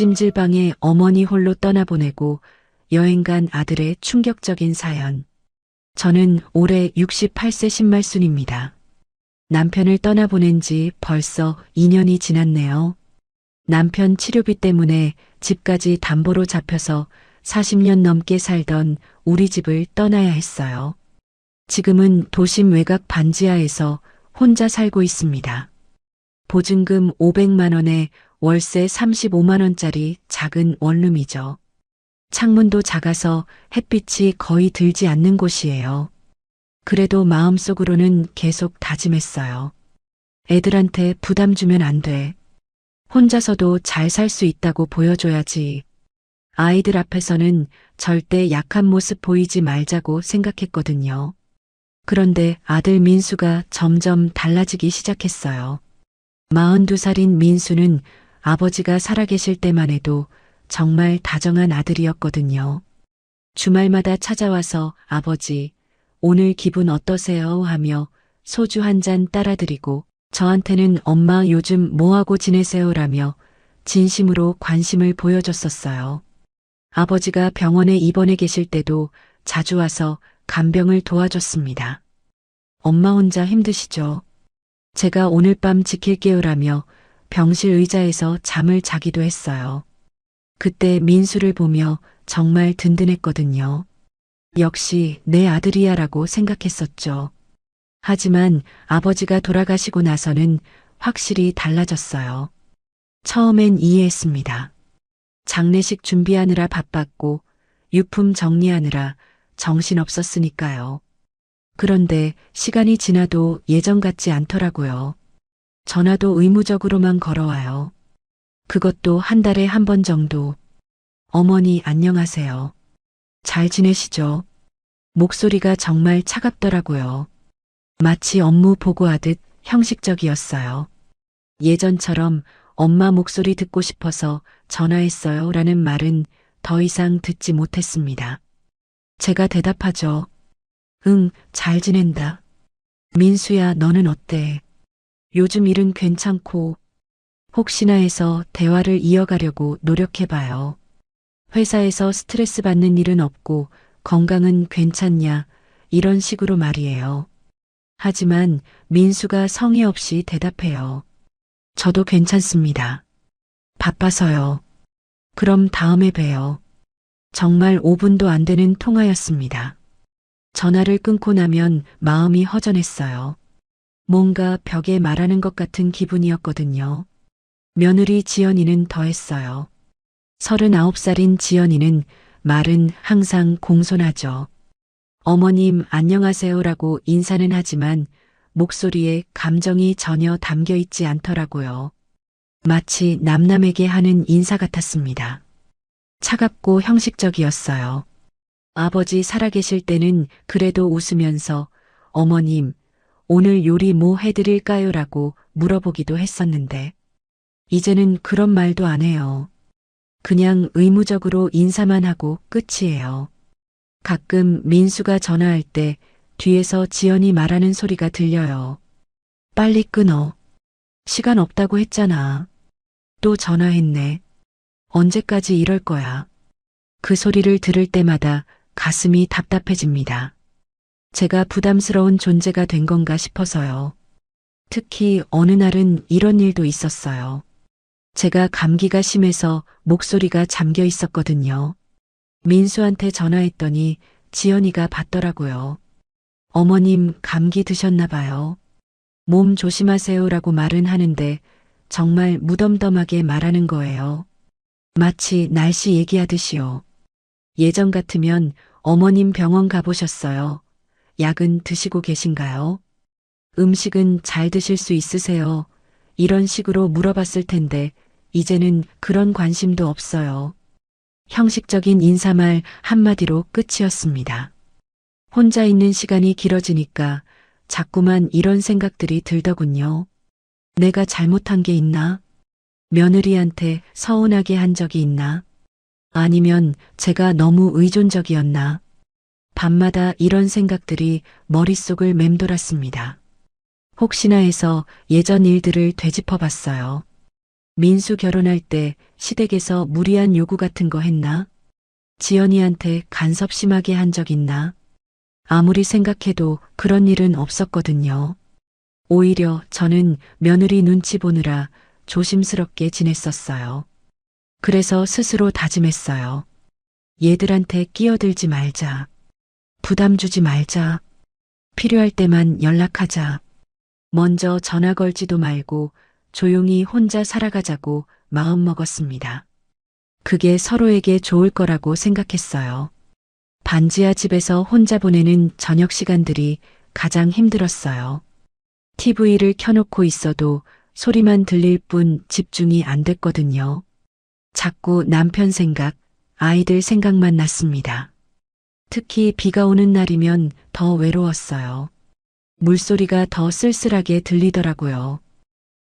찜질방에 어머니 홀로 떠나보내고 여행 간 아들의 충격적인 사연. 저는 올해 68세 신말순입니다. 남편을 떠나보낸 지 벌써 2년이 지났네요. 남편 치료비 때문에 집까지 담보로 잡혀서 40년 넘게 살던 우리 집을 떠나야 했어요. 지금은 도심 외곽 반지하에서 혼자 살고 있습니다. 보증금 500만 원에 월세 35만 원짜리 작은 원룸이죠. 창문도 작아서 햇빛이 거의 들지 않는 곳이에요. 그래도 마음속으로는 계속 다짐했어요. 애들한테 부담 주면 안 돼. 혼자서도 잘 살 수 있다고 보여줘야지. 아이들 앞에서는 절대 약한 모습 보이지 말자고 생각했거든요. 그런데 아들 민수가 점점 달라지기 시작했어요. 42살인 민수는 아버지가 살아계실 때만 해도 정말 다정한 아들이었거든요. 주말마다 찾아와서 아버지, 오늘 기분 어떠세요? 하며 소주 한 잔 따라드리고 저한테는 엄마 요즘 뭐하고 지내세요? 라며 진심으로 관심을 보여줬었어요. 아버지가 병원에 입원해 계실 때도 자주 와서 간병을 도와줬습니다. 엄마 혼자 힘드시죠? 제가 오늘 밤 지킬게요 라며 병실 의자에서 잠을 자기도 했어요. 그때 민수를 보며 정말 든든했거든요. 역시 내 아들이야 라고 생각했었죠. 하지만 아버지가 돌아가시고 나서는 확실히 달라졌어요. 처음엔 이해했습니다. 장례식 준비하느라 바빴고 유품 정리하느라 정신없었으니까요. 그런데 시간이 지나도 예전 같지 않더라고요. 전화도 의무적으로만 걸어와요. 그것도 한 달에 한 번 정도. 어머니 안녕하세요. 잘 지내시죠? 목소리가 정말 차갑더라고요. 마치 업무 보고하듯 형식적이었어요. 예전처럼 엄마 목소리 듣고 싶어서 전화했어요 라는 말은 더 이상 듣지 못했습니다. 제가 대답하죠. 응, 잘 지낸다. 민수야, 너는 어때? 요즘 일은 괜찮고, 혹시나 해서 대화를 이어가려고 노력해봐요. 회사에서 스트레스 받는 일은 없고, 건강은 괜찮냐, 이런 식으로 말이에요. 하지만 민수가 성의 없이 대답해요. 저도 괜찮습니다. 바빠서요. 그럼 다음에 봬요. 정말 5분도 안 되는 통화였습니다. 전화를 끊고 나면 마음이 허전했어요. 뭔가 벽에 말하는 것 같은 기분이었거든요. 며느리 지연이는 더했어요. 39살인 지연이는 말은 항상 공손하죠. 어머님 안녕하세요라고 인사는 하지만 목소리에 감정이 전혀 담겨 있지 않더라고요. 마치 남남에게 하는 인사 같았습니다. 차갑고 형식적이었어요. 아버지 살아계실 때는 그래도 웃으면서 어머님, 오늘 요리 뭐 해드릴까요? 라고 물어보기도 했었는데, 이제는 그런 말도 안 해요. 그냥 의무적으로 인사만 하고 끝이에요. 가끔 민수가 전화할 때 뒤에서 지연이 말하는 소리가 들려요. 빨리 끊어. 시간 없다고 했잖아. 또 전화했네. 언제까지 이럴 거야. 그 소리를 들을 때마다 가슴이 답답해집니다. 제가 부담스러운 존재가 된 건가 싶어서요. 특히 어느 날은 이런 일도 있었어요. 제가 감기가 심해서 목소리가 잠겨 있었거든요. 민수한테 전화했더니 지연이가 받더라고요. 어머님 감기 드셨나 봐요. 몸 조심하세요라고 말은 하는데 정말 무덤덤하게 말하는 거예요. 마치 날씨 얘기하듯이요. 예전 같으면 어머님 병원 가보셨어요? 약은 드시고 계신가요? 음식은 잘 드실 수 있으세요? 이런 식으로 물어봤을 텐데 이제는 그런 관심도 없어요. 형식적인 인사말 한마디로 끝이었습니다. 혼자 있는 시간이 길어지니까 자꾸만 이런 생각들이 들더군요. 내가 잘못한 게 있나? 며느리한테 서운하게 한 적이 있나? 아니면 제가 너무 의존적이었나? 밤마다 이런 생각들이 머릿속을 맴돌았습니다. 혹시나 해서 예전 일들을 되짚어 봤어요. 민수 결혼할 때 시댁에서 무리한 요구 같은 거 했나? 지연이한테 간섭 심하게 한 적 있나? 아무리 생각해도 그런 일은 없었거든요. 오히려 저는 며느리 눈치 보느라 조심스럽게 지냈었어요. 그래서 스스로 다짐했어요. 얘들한테 끼어들지 말자. 부담 주지 말자. 필요할 때만 연락하자. 먼저 전화 걸지도 말고 조용히 혼자 살아가자고 마음먹었습니다. 그게 서로에게 좋을 거라고 생각했어요. 반지하 집에서 혼자 보내는 저녁 시간들이 가장 힘들었어요. TV를 켜놓고 있어도 소리만 들릴 뿐 집중이 안 됐거든요. 자꾸 남편 생각, 아이들 생각만 났습니다. 특히 비가 오는 날이면 더 외로웠어요. 물소리가 더 쓸쓸하게 들리더라고요.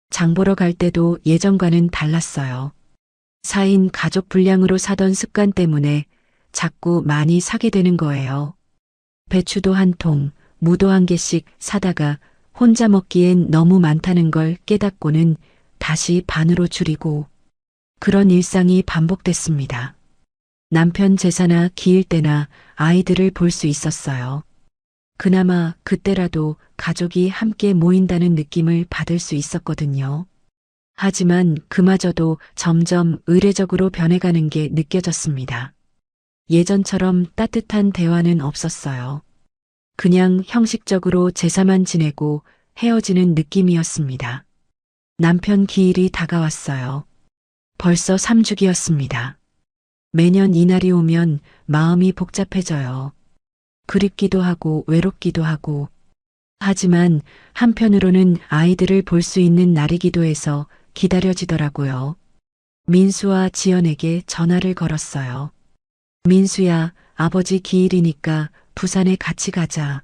장 보러 갈 때도 예전과는 달랐어요. 4인 가족 분량으로 사던 습관 때문에 자꾸 많이 사게 되는 거예요. 배추도 한 통, 무도 한 개씩 사다가 혼자 먹기엔 너무 많다는 걸 깨닫고는 다시 반으로 줄이고 그런 일상이 반복됐습니다. 남편 제사나 기일 때나 아이들을 볼 수 있었어요. 그나마 그때라도 가족이 함께 모인다는 느낌을 받을 수 있었거든요. 하지만 그마저도 점점 의례적으로 변해가는 게 느껴졌습니다. 예전처럼 따뜻한 대화는 없었어요. 그냥 형식적으로 제사만 지내고 헤어지는 느낌이었습니다. 남편 기일이 다가왔어요. 벌써 3주기였습니다. 매년 이날이 오면 마음이 복잡해져요. 그립기도 하고 외롭기도 하고. 하지만 한편으로는 아이들을 볼 수 있는 날이기도 해서 기다려지더라고요. 민수와 지연에게 전화를 걸었어요. 민수야, 아버지 기일이니까 부산에 같이 가자.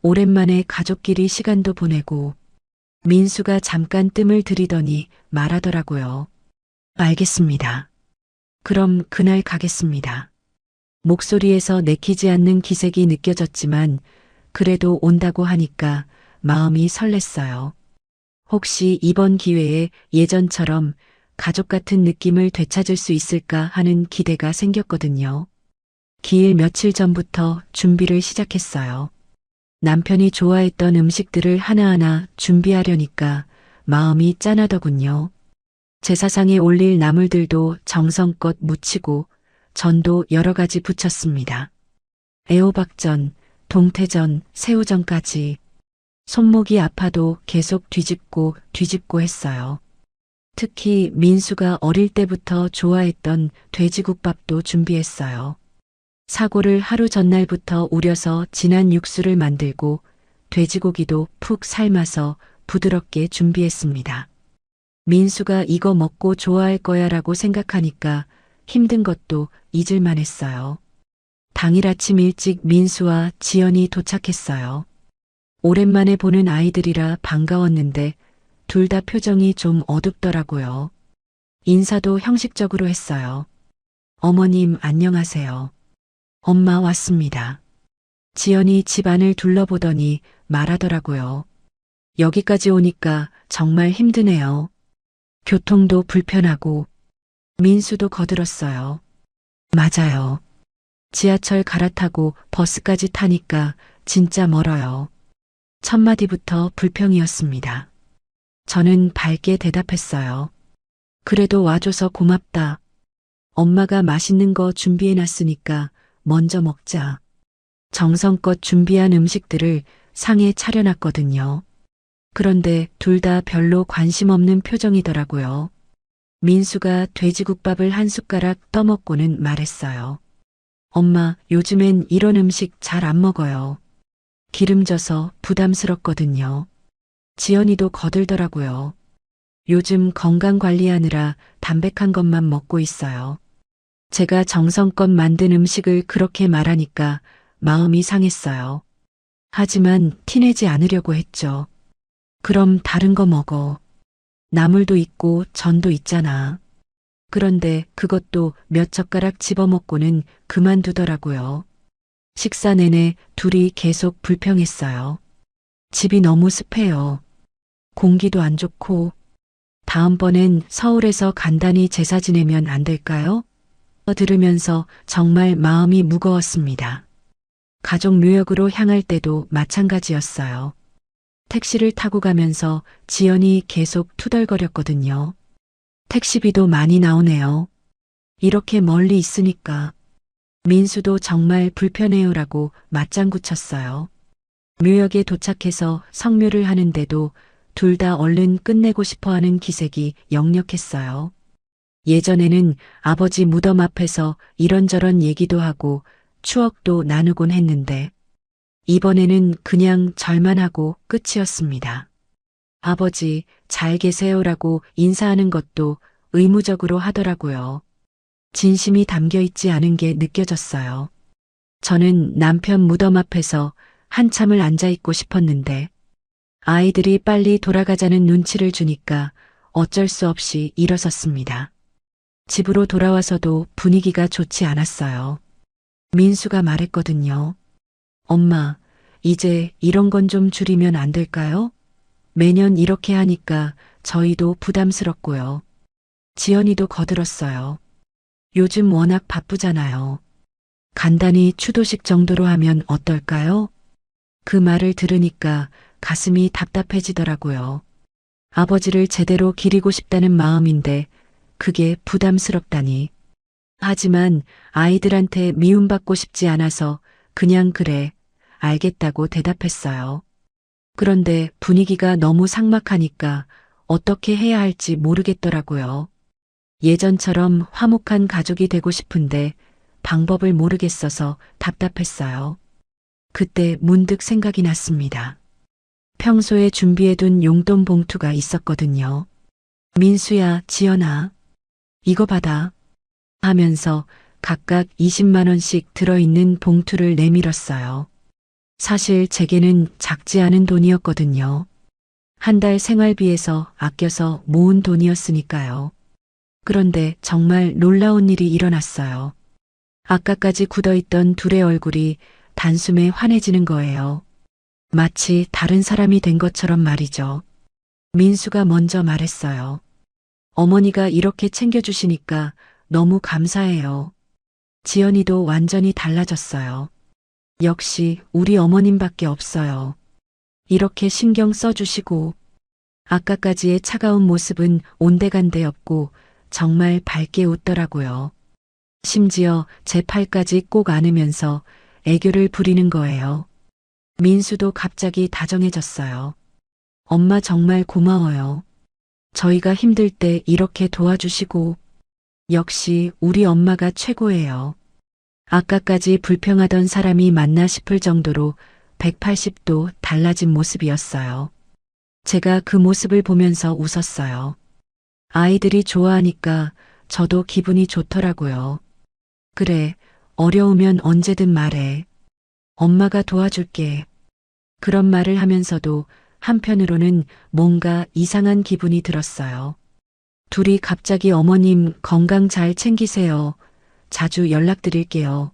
오랜만에 가족끼리 시간도 보내고. 민수가 잠깐 뜸을 들이더니 말하더라고요. 알겠습니다. 그럼 그날 가겠습니다. 목소리에서 내키지 않는 기색이 느껴졌지만 그래도 온다고 하니까 마음이 설렜어요. 혹시 이번 기회에 예전처럼 가족 같은 느낌을 되찾을 수 있을까 하는 기대가 생겼거든요. 기일 며칠 전부터 준비를 시작했어요. 남편이 좋아했던 음식들을 하나하나 준비하려니까 마음이 짠하더군요. 제사상에 올릴 나물들도 정성껏 무치고 전도 여러 가지 부쳤습니다. 애호박전, 동태전, 새우전까지. 손목이 아파도 계속 뒤집고 했어요. 특히 민수가 어릴 때부터 좋아했던 돼지국밥도 준비했어요. 사고를 하루 전날부터 우려서 진한 육수를 만들고 돼지고기도 푹 삶아서 부드럽게 준비했습니다. 민수가 이거 먹고 좋아할 거야 라고 생각하니까 힘든 것도 잊을만 했어요. 당일 아침 일찍 민수와 지연이 도착했어요. 오랜만에 보는 아이들이라 반가웠는데 둘 다 표정이 좀 어둡더라고요. 인사도 형식적으로 했어요. 어머님 안녕하세요. 엄마 왔습니다. 지연이 집안을 둘러보더니 말하더라고요. 여기까지 오니까 정말 힘드네요. 교통도 불편하고. 민수도 거들었어요. 맞아요. 지하철 갈아타고 버스까지 타니까 진짜 멀어요. 첫 마디부터 불평이었습니다. 저는 밝게 대답했어요. 그래도 와줘서 고맙다. 엄마가 맛있는 거 준비해놨으니까 먼저 먹자. 정성껏 준비한 음식들을 상에 차려놨거든요. 그런데 둘 다 별로 관심 없는 표정이더라고요. 민수가 돼지국밥을 한 숟가락 떠먹고는 말했어요. 엄마, 요즘엔 이런 음식 잘 안 먹어요. 기름져서 부담스럽거든요. 지연이도 거들더라고요. 요즘 건강 관리하느라 담백한 것만 먹고 있어요. 제가 정성껏 만든 음식을 그렇게 말하니까 마음이 상했어요. 하지만 티내지 않으려고 했죠. 그럼 다른 거 먹어. 나물도 있고 전도 있잖아. 그런데 그것도 몇 젓가락 집어먹고는 그만두더라고요. 식사 내내 둘이 계속 불평했어요. 집이 너무 습해요. 공기도 안 좋고 다음번엔 서울에서 간단히 제사 지내면 안 될까요? 들으면서 정말 마음이 무거웠습니다. 가족 묘역으로 향할 때도 마찬가지였어요. 택시를 타고 가면서 지연이 계속 투덜거렸거든요. 택시비도 많이 나오네요. 이렇게 멀리 있으니까. 민수도 정말 불편해요라고 맞장구 쳤어요. 묘역에 도착해서 성묘를 하는데도 둘 다 얼른 끝내고 싶어하는 기색이 역력했어요. 예전에는 아버지 무덤 앞에서 이런저런 얘기도 하고 추억도 나누곤 했는데 이번에는 그냥 절만 하고 끝이었습니다. 아버지 잘 계세요라고 인사하는 것도 의무적으로 하더라고요. 진심이 담겨 있지 않은 게 느껴졌어요. 저는 남편 무덤 앞에서 한참을 앉아 있고 싶었는데 아이들이 빨리 돌아가자는 눈치를 주니까 어쩔 수 없이 일어섰습니다. 집으로 돌아와서도 분위기가 좋지 않았어요. 민수가 말했거든요. 엄마, 이제 이런 건 좀 줄이면 안 될까요? 매년 이렇게 하니까 저희도 부담스럽고요. 지연이도 거들었어요. 요즘 워낙 바쁘잖아요. 간단히 추도식 정도로 하면 어떨까요? 그 말을 들으니까 가슴이 답답해지더라고요. 아버지를 제대로 기리고 싶다는 마음인데 그게 부담스럽다니. 하지만 아이들한테 미움받고 싶지 않아서 그냥 그래, 알겠다고 대답했어요. 그런데 분위기가 너무 삭막하니까 어떻게 해야 할지 모르겠더라고요. 예전처럼 화목한 가족이 되고 싶은데 방법을 모르겠어서 답답했어요. 그때 문득 생각이 났습니다. 평소에 준비해둔 용돈 봉투가 있었거든요. 민수야, 지연아, 이거 받아. 하면서 각각 20만 원씩 들어있는 봉투를 내밀었어요. 사실 제게는 작지 않은 돈이었거든요. 한 달 생활비에서 아껴서 모은 돈이었으니까요. 그런데 정말 놀라운 일이 일어났어요. 아까까지 굳어있던 둘의 얼굴이 단숨에 환해지는 거예요. 마치 다른 사람이 된 것처럼 말이죠. 민수가 먼저 말했어요. 어머니가 이렇게 챙겨주시니까 너무 감사해요. 지연이도 완전히 달라졌어요. 역시 우리 어머님밖에 없어요. 이렇게 신경 써주시고 아까까지의 차가운 모습은 온데간데 없고 정말 밝게 웃더라고요. 심지어 제 팔까지 꼭 안으면서 애교를 부리는 거예요. 민수도 갑자기 다정해졌어요. 엄마 정말 고마워요. 저희가 힘들 때 이렇게 도와주시고 역시 우리 엄마가 최고예요. 아까까지 불평하던 사람이 맞나 싶을 정도로 180도 달라진 모습이었어요. 제가 그 모습을 보면서 웃었어요. 아이들이 좋아하니까 저도 기분이 좋더라고요. 그래, 어려우면 언제든 말해. 엄마가 도와줄게. 그런 말을 하면서도 한편으로는 뭔가 이상한 기분이 들었어요. 둘이 갑자기 어머님 건강 잘 챙기세요. 자주 연락드릴게요.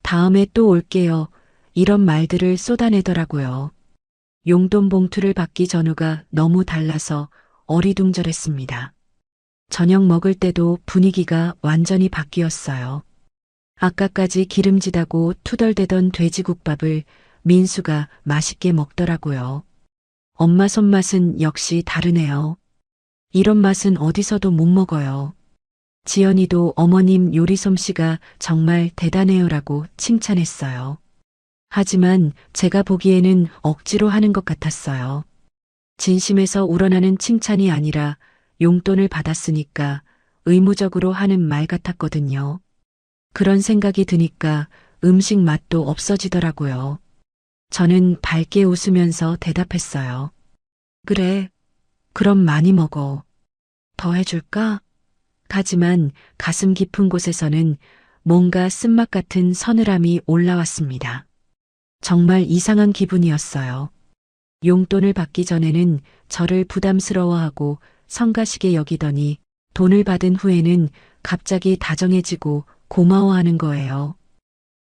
다음에 또 올게요. 이런 말들을 쏟아내더라고요. 용돈 봉투를 받기 전후가 너무 달라서 어리둥절했습니다. 저녁 먹을 때도 분위기가 완전히 바뀌었어요. 아까까지 기름지다고 투덜대던 돼지국밥을 민수가 맛있게 먹더라고요. 엄마 손맛은 역시 다르네요. 이런 맛은 어디서도 못 먹어요. 지연이도 어머님 요리 솜씨가 정말 대단해요라고 칭찬했어요. 하지만 제가 보기에는 억지로 하는 것 같았어요. 진심에서 우러나는 칭찬이 아니라 용돈을 받았으니까 의무적으로 하는 말 같았거든요. 그런 생각이 드니까 음식 맛도 없어지더라고요. 저는 밝게 웃으면서 대답했어요. 그래, 그럼 많이 먹어. 더 해줄까? 하지만 가슴 깊은 곳에서는 뭔가 쓴맛 같은 서늘함이 올라왔습니다. 정말 이상한 기분이었어요. 용돈을 받기 전에는 저를 부담스러워하고 성가시게 여기더니 돈을 받은 후에는 갑자기 다정해지고 고마워하는 거예요.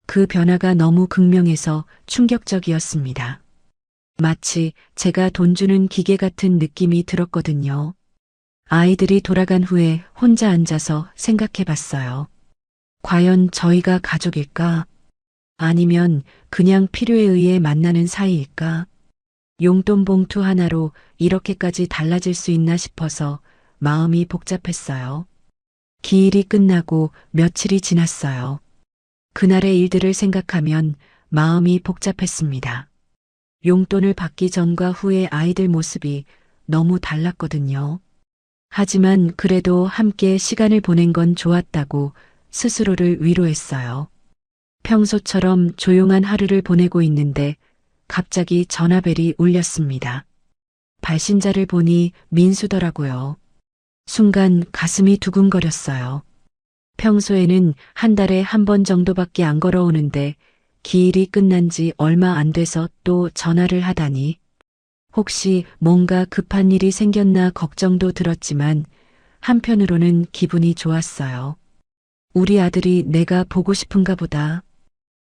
그 변화가 너무 극명해서 충격적이었습니다. 마치 제가 돈 주는 기계 같은 느낌이 들었거든요. 아이들이 돌아간 후에 혼자 앉아서 생각해 봤어요. 과연 저희가 가족일까? 아니면 그냥 필요에 의해 만나는 사이일까? 용돈 봉투 하나로 이렇게까지 달라질 수 있나 싶어서 마음이 복잡했어요. 기일이 끝나고 며칠이 지났어요. 그날의 일들을 생각하면 마음이 복잡했습니다. 용돈을 받기 전과 후의 아이들 모습이 너무 달랐거든요. 하지만 그래도 함께 시간을 보낸 건 좋았다고 스스로를 위로했어요. 평소처럼 조용한 하루를 보내고 있는데 갑자기 전화벨이 울렸습니다. 발신자를 보니 민수더라고요. 순간 가슴이 두근거렸어요. 평소에는 한 달에 한 번 정도밖에 안 걸어오는데 기일이 끝난 지 얼마 안 돼서 또 전화를 하다니. 혹시 뭔가 급한 일이 생겼나 걱정도 들었지만 한편으로는 기분이 좋았어요. 우리 아들이 내가 보고 싶은가 보다.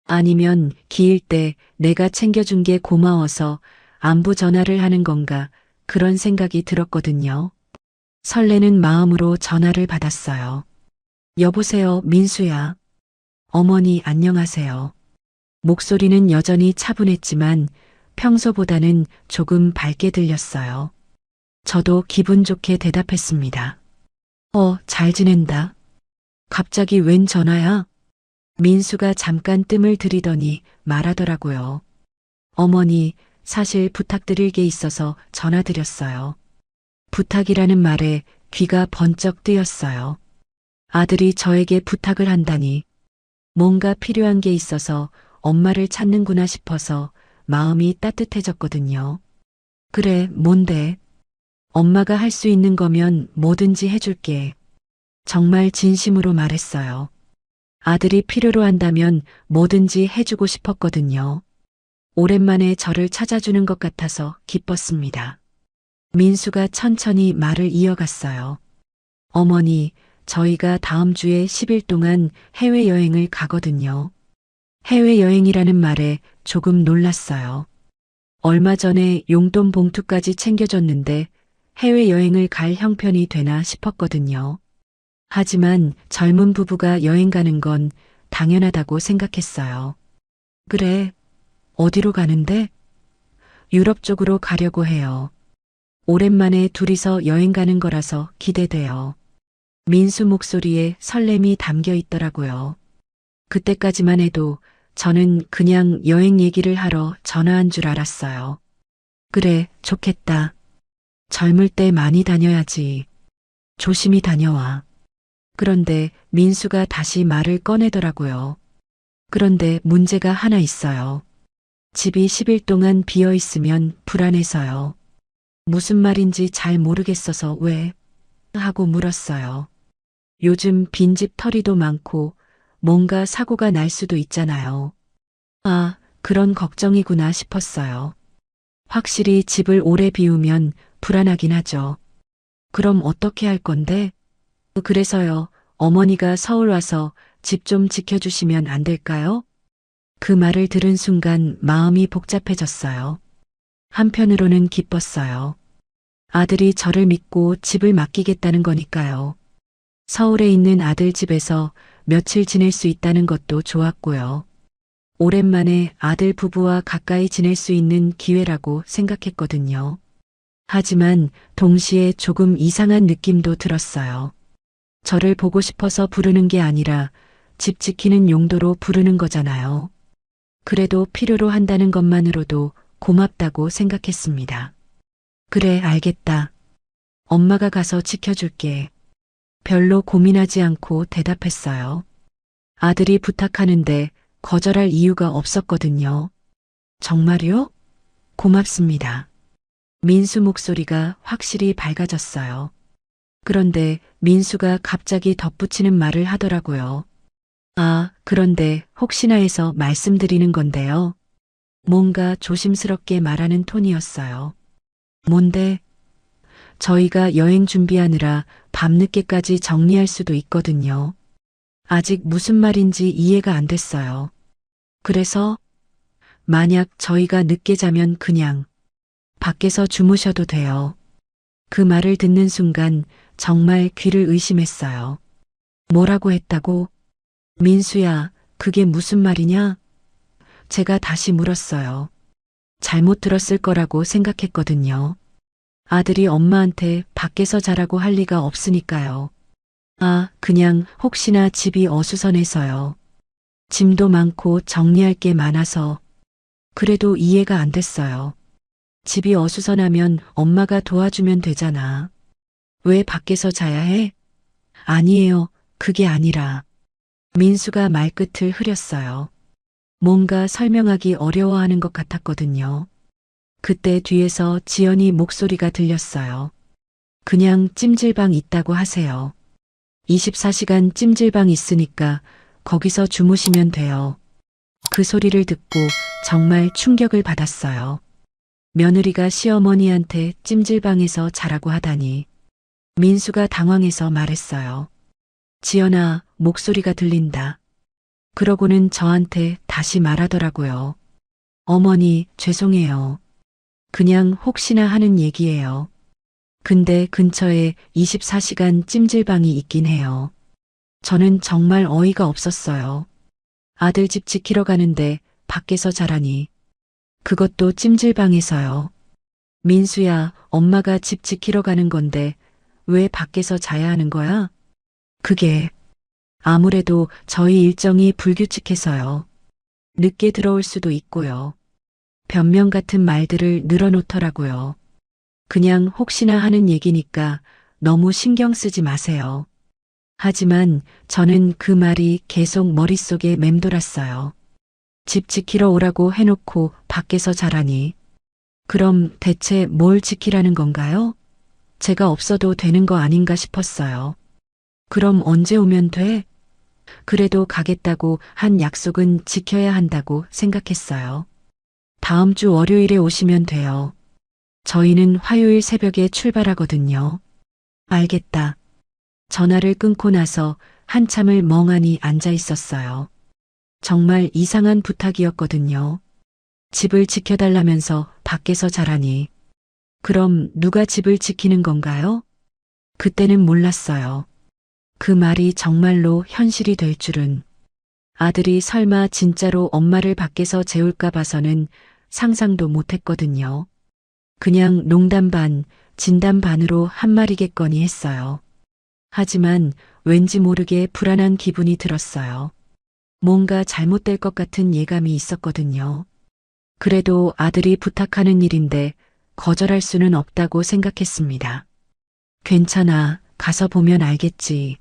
아니면 기일 때 내가 챙겨준 게 고마워서 안부 전화를 하는 건가 그런 생각이 들었거든요. 설레는 마음으로 전화를 받았어요. 여보세요, 민수야. 어머니 안녕하세요. 목소리는 여전히 차분했지만 평소보다는 조금 밝게 들렸어요. 저도 기분 좋게 대답했습니다. 잘 지낸다. 갑자기 웬 전화야? 민수가 잠깐 뜸을 들이더니 말하더라고요. 어머니, 사실 부탁드릴 게 있어서 전화드렸어요. 부탁이라는 말에 귀가 번쩍 뜨였어요. 아들이 저에게 부탁을 한다니. 뭔가 필요한 게 있어서 엄마를 찾는구나 싶어서 마음이 따뜻해졌거든요. 그래, 뭔데? 엄마가 할 수 있는 거면 뭐든지 해줄게. 정말 진심으로 말했어요. 아들이 필요로 한다면 뭐든지 해주고 싶었거든요. 오랜만에 저를 찾아주는 것 같아서 기뻤습니다. 민수가 천천히 말을 이어갔어요. 어머니, 저희가 다음 주에 10일 동안 해외여행을 가거든요. 해외여행이라는 말에 조금 놀랐어요. 얼마 전에 용돈 봉투까지 챙겨줬는데 해외여행을 갈 형편이 되나 싶었거든요. 하지만 젊은 부부가 여행 가는 건 당연하다고 생각했어요. 그래, 어디로 가는데? 유럽 쪽으로 가려고 해요. 오랜만에 둘이서 여행 가는 거라서 기대돼요. 민수 목소리에 설렘이 담겨 있더라고요. 그때까지만 해도 저는 그냥 여행 얘기를 하러 전화한 줄 알았어요. 그래, 좋겠다. 젊을 때 많이 다녀야지. 조심히 다녀와. 그런데 민수가 다시 말을 꺼내더라고요. 그런데 문제가 하나 있어요. 집이 10일 동안 비어 있으면 불안해서요. 무슨 말인지 잘 모르겠어서 왜? 하고 물었어요. 요즘 빈집 털이도 많고 뭔가 사고가 날 수도 있잖아요. 아, 그런 걱정이구나 싶었어요. 확실히 집을 오래 비우면 불안하긴 하죠. 그럼 어떻게 할 건데? 그래서요, 어머니가 서울 와서 집 좀 지켜주시면 안 될까요? 그 말을 들은 순간 마음이 복잡해졌어요. 한편으로는 기뻤어요. 아들이 저를 믿고 집을 맡기겠다는 거니까요. 서울에 있는 아들 집에서 며칠 지낼 수 있다는 것도 좋았고요. 오랜만에 아들 부부와 가까이 지낼 수 있는 기회라고 생각했거든요. 하지만 동시에 조금 이상한 느낌도 들었어요. 저를 보고 싶어서 부르는 게 아니라 집 지키는 용도로 부르는 거잖아요. 그래도 필요로 한다는 것만으로도 고맙다고 생각했습니다. 그래, 알겠다. 엄마가 가서 지켜줄게. 별로 고민하지 않고 대답했어요. 아들이 부탁하는데 거절할 이유가 없었거든요. 정말요? 고맙습니다. 민수 목소리가 확실히 밝아졌어요. 그런데 민수가 갑자기 덧붙이는 말을 하더라고요. 아, 그런데 혹시나 해서 말씀드리는 건데요. 뭔가 조심스럽게 말하는 톤이었어요. 뭔데? 저희가 여행 준비하느라 밤늦게까지 정리할 수도 있거든요. 아직 무슨 말인지 이해가 안 됐어요. 그래서 만약 저희가 늦게 자면 그냥 밖에서 주무셔도 돼요. 그 말을 듣는 순간 정말 귀를 의심했어요. 뭐라고 했다고? 민수야, 그게 무슨 말이냐? 제가 다시 물었어요. 잘못 들었을 거라고 생각했거든요. 아들이 엄마한테 밖에서 자라고 할 리가 없으니까요. 아, 그냥 혹시나 집이 어수선해서요. 짐도 많고 정리할 게 많아서. 그래도 이해가 안 됐어요. 집이 어수선하면 엄마가 도와주면 되잖아. 왜 밖에서 자야 해? 아니에요. 그게 아니라. 민수가 말끝을 흐렸어요. 뭔가 설명하기 어려워하는 것 같았거든요. 그때 뒤에서 지연이 목소리가 들렸어요. 그냥 찜질방 있다고 하세요. 24시간 찜질방 있으니까 거기서 주무시면 돼요. 그 소리를 듣고 정말 충격을 받았어요. 며느리가 시어머니한테 찜질방에서 자라고 하다니. 민수가 당황해서 말했어요. 지연아, 목소리가 들린다. 그러고는 저한테 다시 말하더라고요. 어머니, 죄송해요. 그냥 혹시나 하는 얘기예요. 근데 근처에 24시간 찜질방이 있긴 해요. 저는 정말 어이가 없었어요. 아들 집 지키러 가는데 밖에서 자라니. 그것도 찜질방에서요. 민수야, 엄마가 집 지키러 가는 건데 왜 밖에서 자야 하는 거야? 그게 아무래도 저희 일정이 불규칙해서요. 늦게 들어올 수도 있고요. 변명 같은 말들을 늘어놓더라고요. 그냥 혹시나 하는 얘기니까 너무 신경 쓰지 마세요. 하지만 저는 그 말이 계속 머릿속에 맴돌았어요. 집 지키러 오라고 해놓고 밖에서 자라니. 그럼 대체 뭘 지키라는 건가요? 제가 없어도 되는 거 아닌가 싶었어요. 그럼 언제 오면 돼? 그래도 가겠다고 한 약속은 지켜야 한다고 생각했어요. 다음 주 월요일에 오시면 돼요. 저희는 화요일 새벽에 출발하거든요. 알겠다. 전화를 끊고 나서 한참을 멍하니 앉아 있었어요. 정말 이상한 부탁이었거든요. 집을 지켜달라면서 밖에서 자라니. 그럼 누가 집을 지키는 건가요? 그때는 몰랐어요. 그 말이 정말로 현실이 될 줄은. 아들이 설마 진짜로 엄마를 밖에서 재울까 봐서는 상상도 못했거든요. 그냥 농담 반, 진담 반으로 한 말이겠거니 했어요. 하지만 왠지 모르게 불안한 기분이 들었어요. 뭔가 잘못될 것 같은 예감이 있었거든요. 그래도 아들이 부탁하는 일인데 거절할 수는 없다고 생각했습니다. 괜찮아, 가서 보면 알겠지.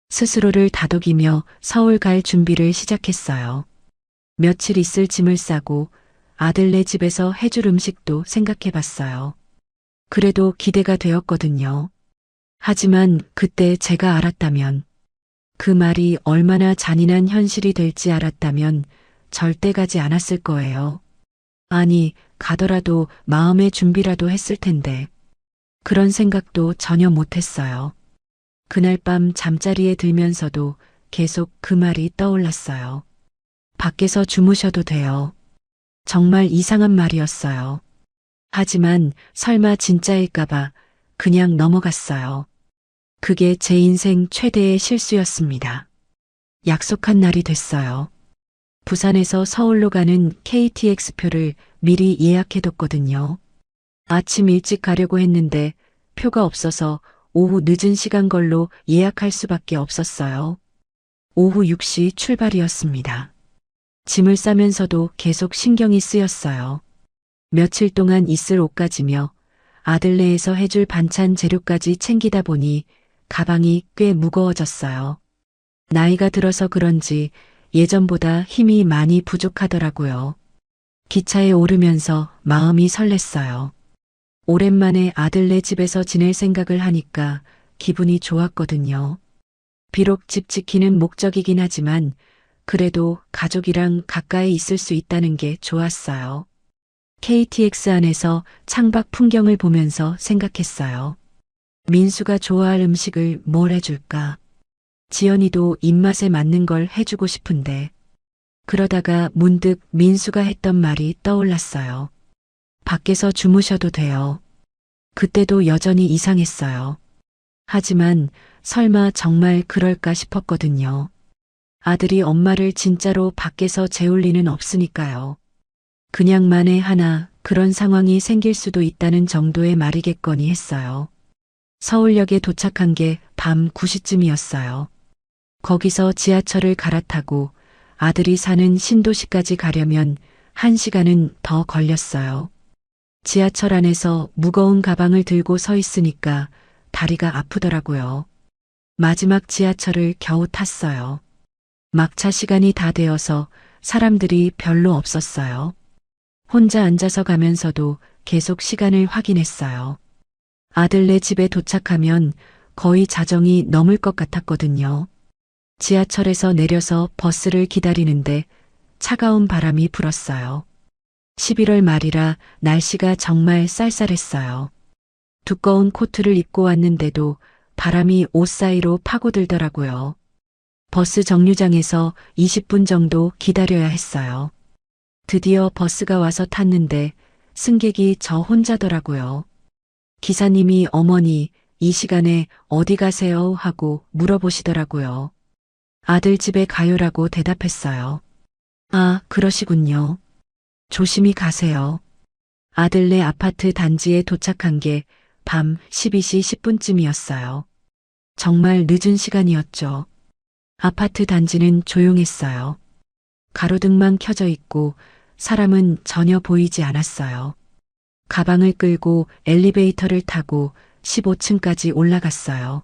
스스로를 다독이며 서울 갈 준비를 시작했어요. 며칠 있을 짐을 싸고 아들네 집에서 해줄 음식도 생각해 봤어요. 그래도 기대가 되었거든요. 하지만 그때 제가 알았다면, 그 말이 얼마나 잔인한 현실이 될지 알았다면 절대 가지 않았을 거예요. 아니, 가더라도 마음의 준비라도 했을 텐데. 그런 생각도 전혀 못했어요. 그날 밤 잠자리에 들면서도 계속 그 말이 떠올랐어요. 밖에서 주무셔도 돼요. 정말 이상한 말이었어요. 하지만 설마 진짜일까봐 그냥 넘어갔어요. 그게 제 인생 최대의 실수였습니다. 약속한 날이 됐어요. 부산에서 서울로 가는 KTX 표를 미리 예약해뒀거든요. 아침 일찍 가려고 했는데 표가 없어서 오후 늦은 시간 걸로 예약할 수밖에 없었어요. 오후 6시 출발이었습니다. 짐을 싸면서도 계속 신경이 쓰였어요. 며칠 동안 있을 옷가지며 아들네에서 해줄 반찬 재료까지 챙기다 보니 가방이 꽤 무거워졌어요. 나이가 들어서 그런지 예전보다 힘이 많이 부족하더라고요. 기차에 오르면서 마음이 설렜어요. 오랜만에 아들네 집에서 지낼 생각을 하니까 기분이 좋았거든요. 비록 집 지키는 목적이긴 하지만 그래도 가족이랑 가까이 있을 수 있다는 게 좋았어요. KTX 안에서 창밖 풍경을 보면서 생각했어요. 민수가 좋아할 음식을 뭘 해줄까? 지연이도 입맛에 맞는 걸 해주고 싶은데. 그러다가 문득 민수가 했던 말이 떠올랐어요. 밖에서 주무셔도 돼요. 그때도 여전히 이상했어요. 하지만 설마 정말 그럴까 싶었거든요. 아들이 엄마를 진짜로 밖에서 재울 리는 없으니까요. 그냥 만에 하나 그런 상황이 생길 수도 있다는 정도의 말이겠거니 했어요. 서울역에 도착한 게 밤 9시쯤이었어요. 거기서 지하철을 갈아타고 아들이 사는 신도시까지 가려면 1시간은 더 걸렸어요. 지하철 안에서 무거운 가방을 들고 서 있으니까 다리가 아프더라고요. 마지막 지하철을 겨우 탔어요. 막차 시간이 다 되어서 사람들이 별로 없었어요. 혼자 앉아서 가면서도 계속 시간을 확인했어요. 아들네 집에 도착하면 거의 자정이 넘을 것 같았거든요. 지하철에서 내려서 버스를 기다리는데 차가운 바람이 불었어요. 11월 말이라 날씨가 정말 쌀쌀했어요. 두꺼운 코트를 입고 왔는데도 바람이 옷 사이로 파고들더라고요. 버스 정류장에서 20분 정도 기다려야 했어요. 드디어 버스가 와서 탔는데 승객이 저 혼자더라고요. 기사님이 어머니, 이 시간에 어디 가세요? 하고 물어보시더라고요. 아들 집에 가요라고 대답했어요. 아, 그러시군요. 조심히 가세요. 아들네 아파트 단지에 도착한 게 밤 12시 10분쯤이었어요. 정말 늦은 시간이었죠. 아파트 단지는 조용했어요. 가로등만 켜져 있고 사람은 전혀 보이지 않았어요. 가방을 끌고 엘리베이터를 타고 15층까지 올라갔어요.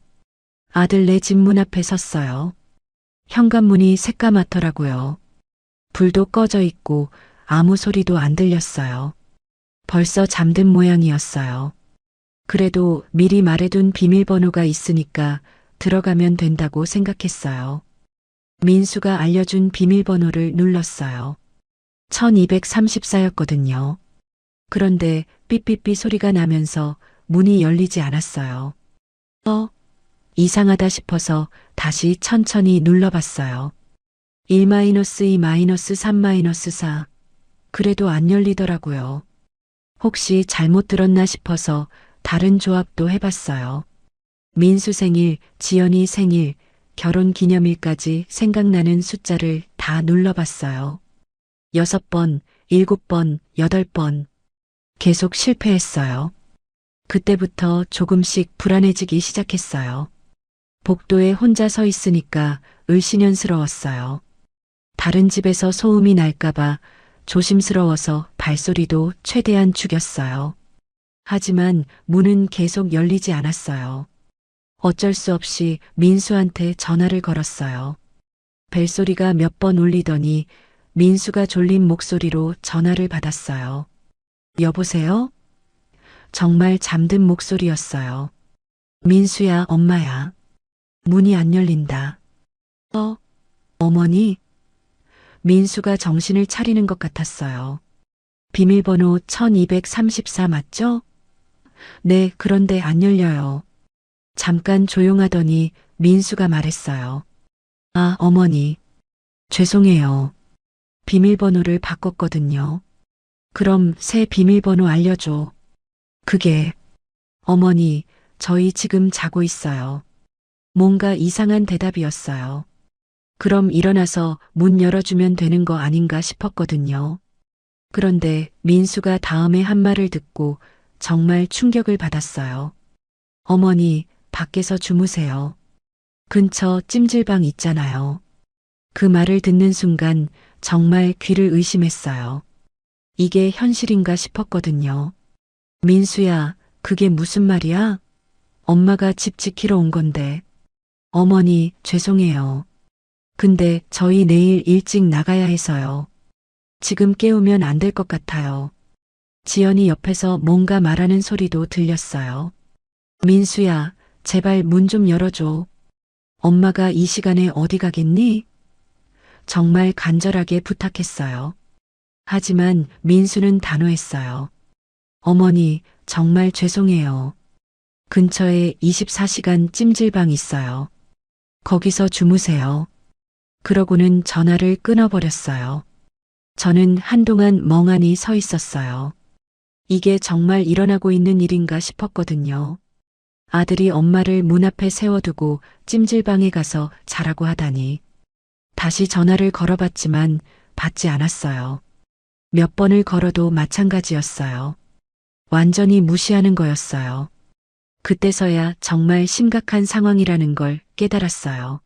아들네 집 문 앞에 섰어요. 현관문이 새까맣더라고요. 불도 꺼져 있고 아무 소리도 안 들렸어요. 벌써 잠든 모양이었어요. 그래도 미리 말해둔 비밀번호가 있으니까 들어가면 된다고 생각했어요. 민수가 알려준 비밀번호를 눌렀어요. 1234였거든요. 그런데 삐삐삐 소리가 나면서 문이 열리지 않았어요. 이상하다 싶어서 다시 천천히 눌러봤어요. 1-2-3-4. 그래도 안 열리더라고요. 혹시 잘못 들었나 싶어서 다른 조합도 해봤어요. 민수 생일, 지연이 생일, 결혼 기념일까지 생각나는 숫자를 다 눌러봤어요. 6번, 7번, 8번. 계속 실패했어요. 그때부터 조금씩 불안해지기 시작했어요. 복도에 혼자 서 있으니까 을씨년스러웠어요. 다른 집에서 소음이 날까봐 조심스러워서 발소리도 최대한 죽였어요. 하지만 문은 계속 열리지 않았어요. 어쩔 수 없이 민수한테 전화를 걸었어요. 벨소리가 몇 번 울리더니 민수가 졸린 목소리로 전화를 받았어요. 여보세요? 정말 잠든 목소리였어요. 민수야, 엄마야. 문이 안 열린다. 어머니? 민수가 정신을 차리는 것 같았어요. 비밀번호 1234 맞죠? 네, 그런데 안 열려요. 잠깐 조용하더니 민수가 말했어요. 아, 어머니. 죄송해요. 비밀번호를 바꿨거든요. 그럼 새 비밀번호 알려줘. 그게, 어머니, 저희 지금 자고 있어요. 뭔가 이상한 대답이었어요. 그럼 일어나서 문 열어주면 되는 거 아닌가 싶었거든요. 그런데 민수가 다음에 한 말을 듣고 정말 충격을 받았어요. 어머니, 밖에서 주무세요. 근처 찜질방 있잖아요. 그 말을 듣는 순간 정말 귀를 의심했어요. 이게 현실인가 싶었거든요. 민수야, 그게 무슨 말이야? 엄마가 집 지키러 온 건데. 어머니, 죄송해요. 근데 저희 내일 일찍 나가야 해서요. 지금 깨우면 안 될 것 같아요. 지연이 옆에서 뭔가 말하는 소리도 들렸어요. 민수야, 제발 문 좀 열어줘. 엄마가 이 시간에 어디 가겠니? 정말 간절하게 부탁했어요. 하지만 민수는 단호했어요. 어머니, 정말 죄송해요. 근처에 24시간 찜질방 있어요. 거기서 주무세요. 그러고는 전화를 끊어버렸어요. 저는 한동안 멍하니 서 있었어요. 이게 정말 일어나고 있는 일인가 싶었거든요. 아들이 엄마를 문 앞에 세워두고 찜질방에 가서 자라고 하다니. 다시 전화를 걸어봤지만 받지 않았어요. 몇 번을 걸어도 마찬가지였어요. 완전히 무시하는 거였어요. 그때서야 정말 심각한 상황이라는 걸 깨달았어요.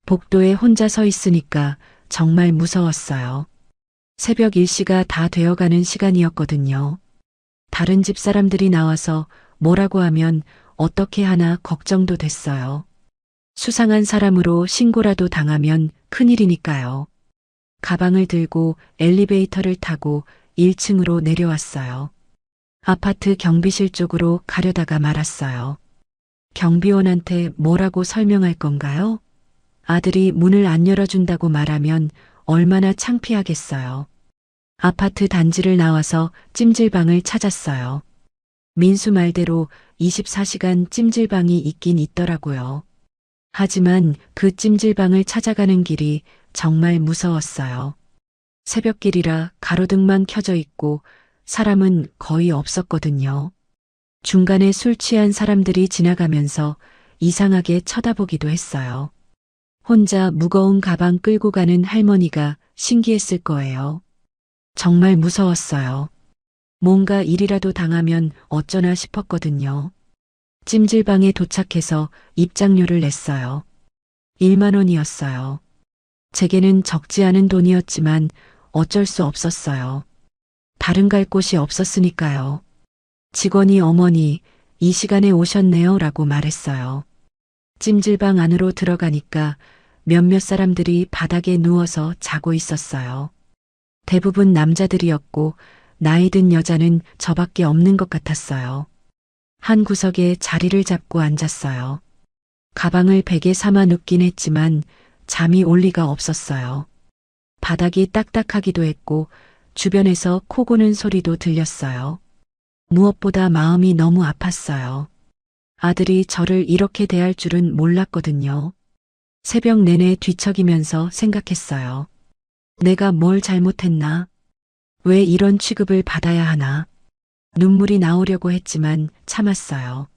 복도에 혼자 서 있으니까 정말 무서웠어요. 새벽 1시가 다 되어가는 시간이었거든요. 다른 집 사람들이 나와서 뭐라고 하면 어떻게 하나 걱정도 됐어요. 수상한 사람으로 신고라도 당하면 큰일이니까요. 가방을 들고 엘리베이터를 타고 1층으로 내려왔어요. 아파트 경비실 쪽으로 가려다가 말았어요. 경비원한테 뭐라고 설명할 건가요? 아들이 문을 안 열어준다고 말하면 얼마나 창피하겠어요. 아파트 단지를 나와서 찜질방을 찾았어요. 민수 말대로 24시간 찜질방이 있긴 있더라고요. 하지만 그 찜질방을 찾아가는 길이 정말 무서웠어요. 새벽길이라 가로등만 켜져 있고 사람은 거의 없었거든요. 중간에 술 취한 사람들이 지나가면서 이상하게 쳐다보기도 했어요. 혼자 무거운 가방 끌고 가는 할머니가 신기했을 거예요. 정말 무서웠어요. 뭔가 일이라도 당하면 어쩌나 싶었거든요. 찜질방에 도착해서 입장료를 냈어요. 1만 원이었어요. 제게는 적지 않은 돈이었지만 어쩔 수 없었어요. 다른 갈 곳이 없었으니까요. 직원이 어머니, 이 시간에 오셨네요 라고 말했어요. 찜질방 안으로 들어가니까 몇몇 사람들이 바닥에 누워서 자고 있었어요. 대부분 남자들이었고 나이 든 여자는 저밖에 없는 것 같았어요. 한 구석에 자리를 잡고 앉았어요. 가방을 베개 삼아 눕긴 했지만 잠이 올 리가 없었어요. 바닥이 딱딱하기도 했고 주변에서 코 고는 소리도 들렸어요. 무엇보다 마음이 너무 아팠어요. 아들이 저를 이렇게 대할 줄은 몰랐거든요. 새벽 내내 뒤척이면서 생각했어요. 내가 뭘 잘못했나? 왜 이런 취급을 받아야 하나? 눈물이 나오려고 했지만 참았어요.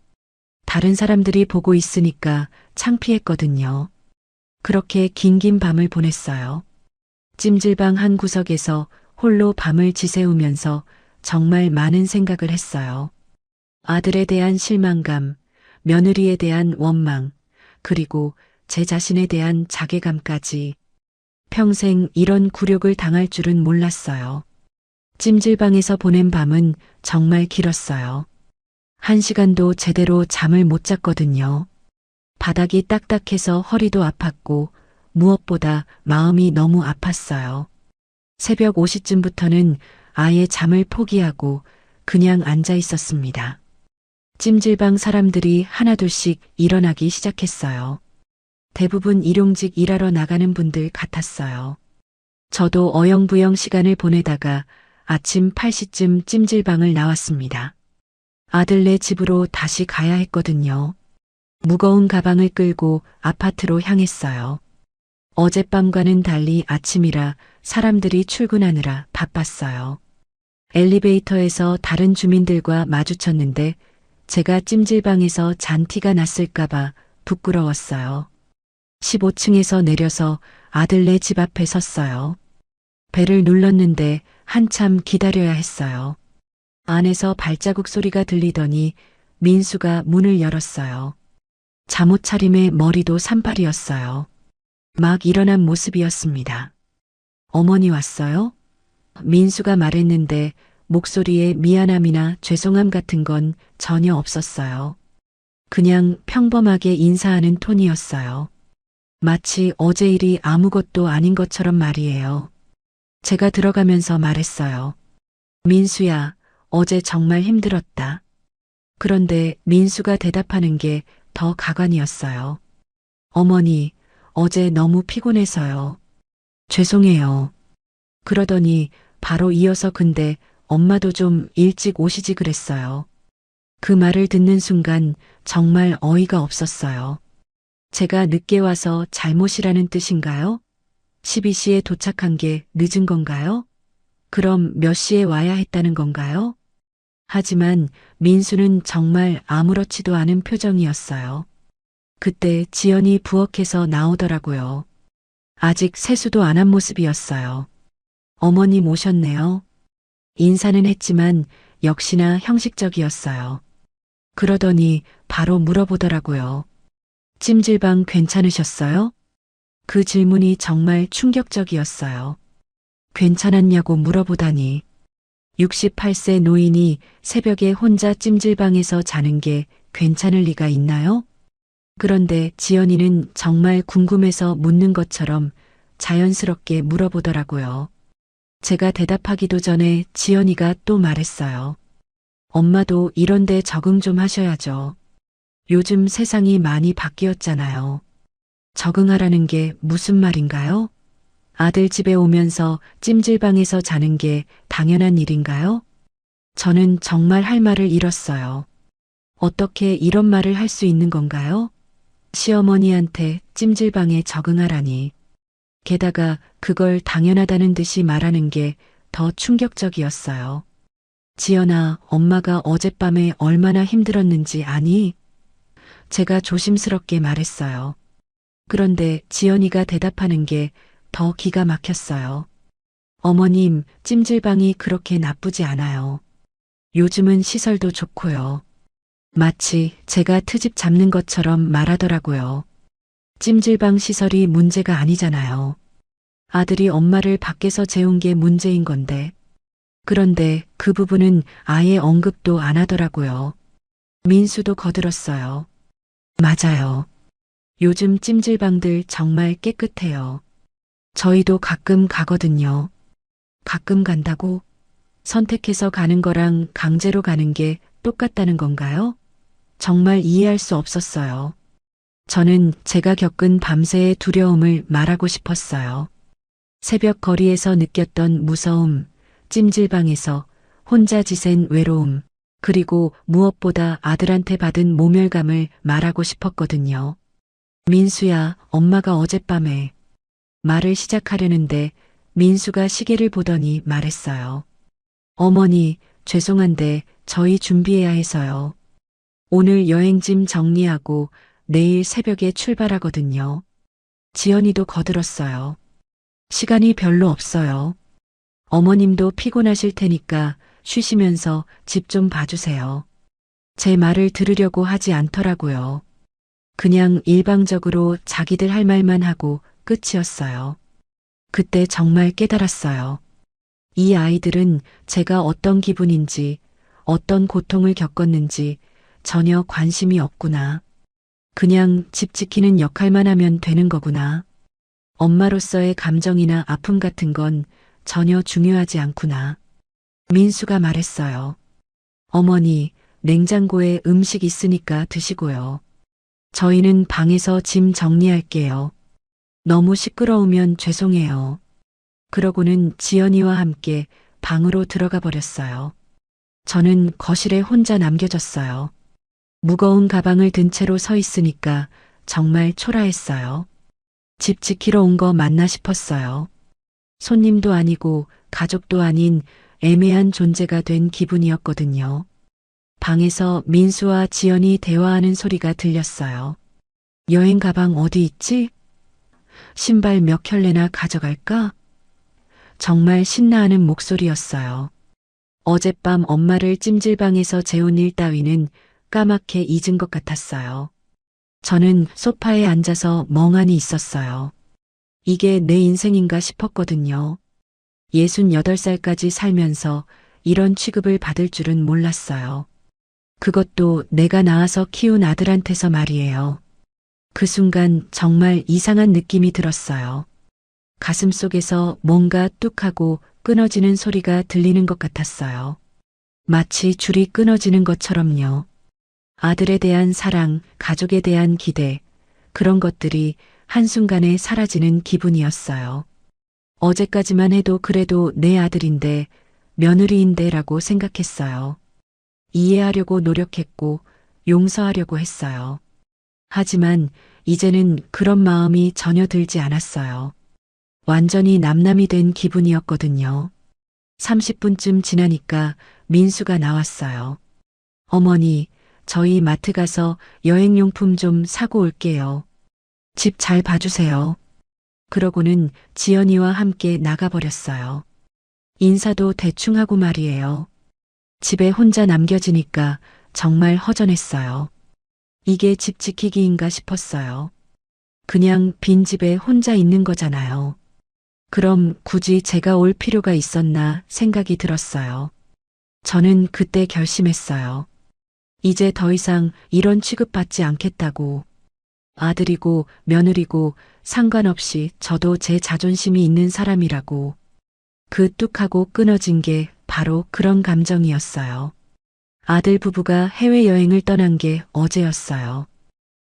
다른 사람들이 보고 있으니까 창피했거든요. 그렇게 긴긴 밤을 보냈어요. 찜질방 한 구석에서 홀로 밤을 지새우면서 정말 많은 생각을 했어요. 아들에 대한 실망감, 며느리에 대한 원망, 그리고 제 자신에 대한 자괴감까지. 평생 이런 굴욕을 당할 줄은 몰랐어요. 찜질방에서 보낸 밤은 정말 길었어요. 1시간도 제대로 잠을 못 잤거든요. 바닥이 딱딱해서 허리도 아팠고 무엇보다 마음이 너무 아팠어요. 새벽 5시쯤부터는 아예 잠을 포기하고 그냥 앉아 있었습니다. 찜질방 사람들이 하나둘씩 일어나기 시작했어요. 대부분 일용직 일하러 나가는 분들 같았어요. 저도 어영부영 시간을 보내다가 아침 8시쯤 찜질방을 나왔습니다. 아들네 집으로 다시 가야 했거든요. 무거운 가방을 끌고 아파트로 향했어요. 어젯밤과는 달리 아침이라 사람들이 출근하느라 바빴어요. 엘리베이터에서 다른 주민들과 마주쳤는데 제가 찜질방에서 잔티가 났을까봐 부끄러웠어요. 15층에서 내려서 아들네 집 앞에 섰어요. 벨을 눌렀는데 한참 기다려야 했어요. 안에서 발자국 소리가 들리더니 민수가 문을 열었어요. 잠옷 차림에 머리도 산발이었어요. 막 일어난 모습이었습니다. 어머니 왔어요? 민수가 말했는데 목소리에 미안함이나 죄송함 같은 건 전혀 없었어요. 그냥 평범하게 인사하는 톤이었어요. 마치 어제 일이 아무것도 아닌 것처럼 말이에요. 제가 들어가면서 말했어요. 민수야, 어제 정말 힘들었다. 그런데 민수가 대답하는 게 더 가관이었어요. 어머니, 어제 너무 피곤해서요. 죄송해요. 그러더니 바로 이어서 근데 엄마도 좀 일찍 오시지 그랬어요. 그 말을 듣는 순간 정말 어이가 없었어요. 제가 늦게 와서 잘못이라는 뜻인가요? 12시에 도착한 게 늦은 건가요? 그럼 몇 시에 와야 했다는 건가요? 하지만 민수는 정말 아무렇지도 않은 표정이었어요. 그때 지연이 부엌에서 나오더라고요. 아직 세수도 안 한 모습이었어요. 어머님 오셨네요. 인사는 했지만 역시나 형식적이었어요. 그러더니 바로 물어보더라고요. 찜질방 괜찮으셨어요? 그 질문이 정말 충격적이었어요. 괜찮았냐고 물어보다니. 68세 노인이 새벽에 혼자 찜질방에서 자는 게 괜찮을 리가 있나요? 그런데 지연이는 정말 궁금해서 묻는 것처럼 자연스럽게 물어보더라고요. 제가 대답하기도 전에 지연이가 또 말했어요. 엄마도 이런데 적응 좀 하셔야죠. 요즘 세상이 많이 바뀌었잖아요. 적응하라는 게 무슨 말인가요? 아들 집에 오면서 찜질방에서 자는 게 당연한 일인가요? 저는 정말 할 말을 잃었어요. 어떻게 이런 말을 할 수 있는 건가요? 시어머니한테 찜질방에 적응하라니. 게다가 그걸 당연하다는 듯이 말하는 게 더 충격적이었어요. 지연아, 엄마가 어젯밤에 얼마나 힘들었는지 아니? 제가 조심스럽게 말했어요. 그런데 지연이가 대답하는 게 더 기가 막혔어요. 어머님, 찜질방이 그렇게 나쁘지 않아요. 요즘은 시설도 좋고요. 마치 제가 트집 잡는 것처럼 말하더라고요. 찜질방 시설이 문제가 아니잖아요. 아들이 엄마를 밖에서 재운 게 문제인 건데. 그런데 그 부분은 아예 언급도 안 하더라고요. 민수도 거들었어요. 맞아요. 요즘 찜질방들 정말 깨끗해요. 저희도 가끔 가거든요. 가끔 간다고? 선택해서 가는 거랑 강제로 가는 게 똑같다는 건가요? 정말 이해할 수 없었어요. 저는 제가 겪은 밤새의 두려움을 말하고 싶었어요. 새벽 거리에서 느꼈던 무서움, 찜질방에서 혼자 지샌 외로움, 그리고 무엇보다 아들한테 받은 모멸감을 말하고 싶었거든요. 민수야, 엄마가 어젯밤에 말을 시작하려는데 민수가 시계를 보더니 말했어요. 어머니, 죄송한데 저희 준비해야 해서요. 오늘 여행짐 정리하고 내일 새벽에 출발하거든요. 지연이도 거들었어요. 시간이 별로 없어요. 어머님도 피곤하실 테니까 쉬시면서 집 좀 봐주세요. 제 말을 들으려고 하지 않더라고요. 그냥 일방적으로 자기들 할 말만 하고 끝이었어요. 그때 정말 깨달았어요. 이 아이들은 제가 어떤 기분인지, 어떤 고통을 겪었는지 전혀 관심이 없구나. 그냥 집 지키는 역할만 하면 되는 거구나. 엄마로서의 감정이나 아픔 같은 건 전혀 중요하지 않구나. 민수가 말했어요. 어머니, 냉장고에 음식 있으니까 드시고요. 저희는 방에서 짐 정리할게요. 너무 시끄러우면 죄송해요. 그러고는 지연이와 함께 방으로 들어가 버렸어요. 저는 거실에 혼자 남겨졌어요. 무거운 가방을 든 채로 서 있으니까 정말 초라했어요. 집 지키러 온 거 맞나 싶었어요. 손님도 아니고 가족도 아닌 애매한 존재가 된 기분이었거든요. 방에서 민수와 지연이 대화하는 소리가 들렸어요. 여행 가방 어디 있지? 신발 몇 켤레나 가져갈까? 정말 신나하는 목소리였어요. 어젯밤 엄마를 찜질방에서 재운 일 따위는 까맣게 잊은 것 같았어요. 저는 소파에 앉아서 멍하니 있었어요. 이게 내 인생인가 싶었거든요. 68살까지 살면서 이런 취급을 받을 줄은 몰랐어요. 그것도 내가 낳아서 키운 아들한테서 말이에요. 그 순간 정말 이상한 느낌이 들었어요. 가슴 속에서 뭔가 뚝하고 끊어지는 소리가 들리는 것 같았어요. 마치 줄이 끊어지는 것처럼요. 아들에 대한 사랑, 가족에 대한 기대, 그런 것들이 한순간에 사라지는 기분이었어요. 어제까지만 해도 그래도 내 아들인데, 며느리인데 라고 생각했어요. 이해하려고 노력했고, 용서하려고 했어요. 하지만 이제는 그런 마음이 전혀 들지 않았어요. 완전히 남남이 된 기분이었거든요. 30분쯤 지나니까 민수가 나왔어요. 어머니, 저희 마트 가서 여행용품 좀 사고 올게요. 집 잘 봐주세요. 그러고는 지연이와 함께 나가버렸어요. 인사도 대충 하고 말이에요. 집에 혼자 남겨지니까 정말 허전했어요. 이게 집 지키기인가 싶었어요. 그냥 빈집에 혼자 있는 거잖아요. 그럼 굳이 제가 올 필요가 있었나 생각이 들었어요. 저는 그때 결심했어요. 이제 더 이상 이런 취급받지 않겠다고. 아들이고 며느리고 상관없이 저도 제 자존심이 있는 사람이라고. 그 뚝 하고 끊어진 게 바로 그런 감정이었어요. 아들 부부가 해외여행을 떠난 게 어제였어요.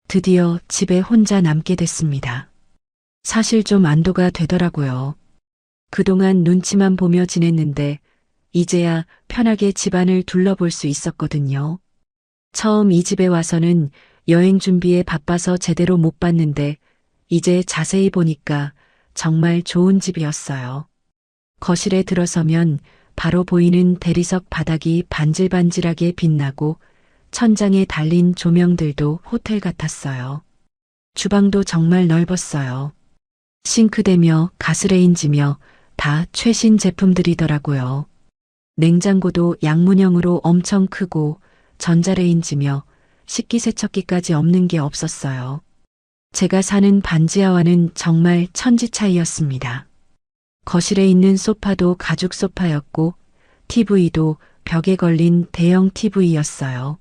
드디어 집에 혼자 남게 됐습니다. 사실 좀 안도가 되더라고요. 그동안 눈치만 보며 지냈는데 이제야 편하게 집안을 둘러볼 수 있었거든요. 처음 이 집에 와서는 여행 준비에 바빠서 제대로 못 봤는데 이제 자세히 보니까 정말 좋은 집이었어요. 거실에 들어서면 바로 보이는 대리석 바닥이 반질반질하게 빛나고 천장에 달린 조명들도 호텔 같았어요. 주방도 정말 넓었어요. 싱크대며 가스레인지며 다 최신 제품들이더라고요. 냉장고도 양문형으로 엄청 크고 전자레인지며 식기세척기까지 없는 게 없었어요. 제가 사는 반지하와는 정말 천지 차이였습니다. 거실에 있는 소파도 가죽 소파였고 TV도 벽에 걸린 대형 TV였어요.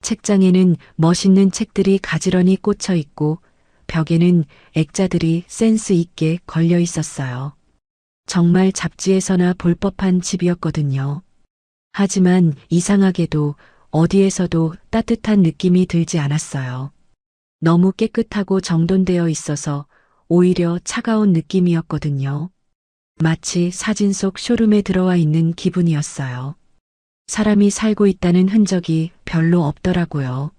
책장에는 멋있는 책들이 가지런히 꽂혀 있고 벽에는 액자들이 센스 있게 걸려 있었어요. 정말 잡지에서나 볼 법한 집이었거든요. 하지만 이상하게도 어디에서도 따뜻한 느낌이 들지 않았어요. 너무 깨끗하고 정돈되어 있어서 오히려 차가운 느낌이었거든요. 마치 사진 속 쇼룸에 들어와 있는 기분이었어요. 사람이 살고 있다는 흔적이 별로 없더라고요.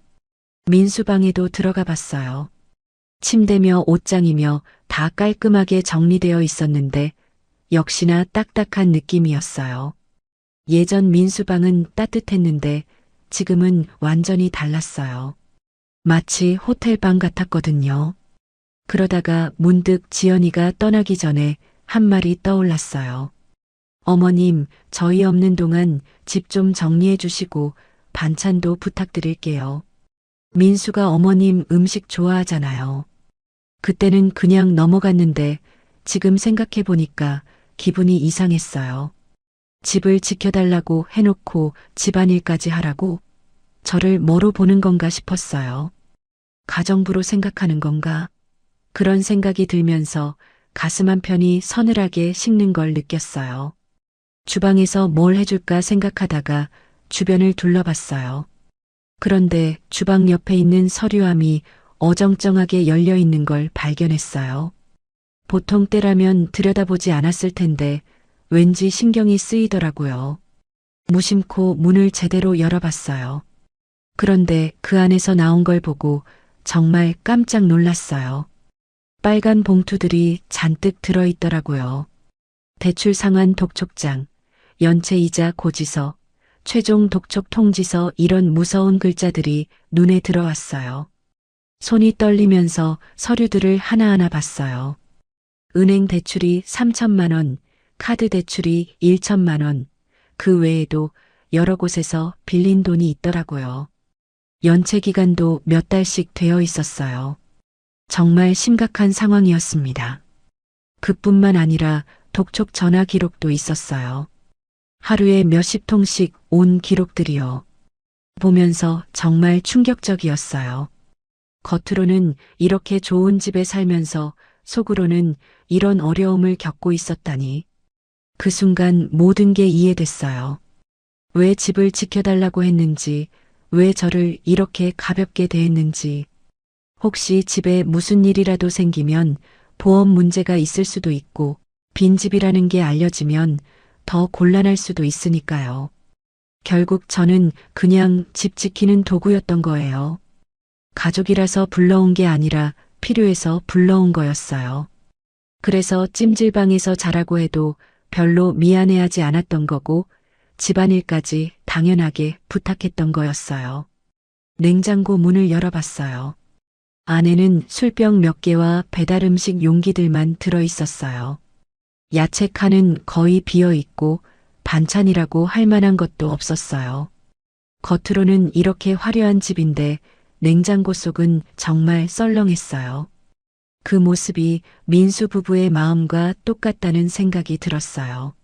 민수방에도 들어가 봤어요. 침대며 옷장이며 다 깔끔하게 정리되어 있었는데 역시나 딱딱한 느낌이었어요. 예전 민수방은 따뜻했는데 지금은 완전히 달랐어요. 마치 호텔방 같았거든요. 그러다가 문득 지연이가 떠나기 전에 한 말이 떠올랐어요. 어머님, 저희 없는 동안 집 좀 정리해 주시고 반찬도 부탁드릴게요. 민수가 어머님 음식 좋아하잖아요. 그때는 그냥 넘어갔는데 지금 생각해 보니까 기분이 이상했어요. 집을 지켜달라고 해놓고 집안일까지 하라고? 저를 뭐로 보는 건가 싶었어요. 가정부로 생각하는 건가? 그런 생각이 들면서 가슴 한편이 서늘하게 식는 걸 느꼈어요. 주방에서 뭘 해줄까 생각하다가 주변을 둘러봤어요. 그런데 주방 옆에 있는 서류함이 어정쩡하게 열려 있는 걸 발견했어요. 보통 때라면 들여다보지 않았을 텐데 왠지 신경이 쓰이더라고요. 무심코 문을 제대로 열어봤어요. 그런데 그 안에서 나온 걸 보고 정말 깜짝 놀랐어요. 빨간 봉투들이 잔뜩 들어있더라고요. 대출 상환 독촉장, 연체이자 고지서, 최종 독촉 통지서 이런 무서운 글자들이 눈에 들어왔어요. 손이 떨리면서 서류들을 하나하나 봤어요. 은행 대출이 3천만 원, 카드 대출이 1천만 원, 그 외에도 여러 곳에서 빌린 돈이 있더라고요. 연체 기간도 몇 달씩 되어 있었어요. 정말 심각한 상황이었습니다. 그뿐만 아니라 독촉 전화 기록도 있었어요. 하루에 몇십 통씩 온 기록들이요. 보면서 정말 충격적이었어요. 겉으로는 이렇게 좋은 집에 살면서 속으로는 이런 어려움을 겪고 있었다니. 그 순간 모든 게 이해됐어요. 왜 집을 지켜달라고 했는지, 왜 저를 이렇게 가볍게 대했는지. 혹시 집에 무슨 일이라도 생기면 보험 문제가 있을 수도 있고 빈집이라는 게 알려지면 더 곤란할 수도 있으니까요. 결국 저는 그냥 집 지키는 도구였던 거예요. 가족이라서 불러온 게 아니라 필요해서 불러온 거였어요. 그래서 찜질방에서 자라고 해도 별로 미안해하지 않았던 거고 집안일까지 당연하게 부탁했던 거였어요. 냉장고 문을 열어봤어요. 안에는 술병 몇 개와 배달 음식 용기들만 들어 있었어요. 야채 칸은 거의 비어 있고 반찬이라고 할 만한 것도 없었어요. 겉으로는 이렇게 화려한 집인데 냉장고 속은 정말 썰렁했어요. 그 모습이 민수 부부의 마음과 똑같다는 생각이 들었어요.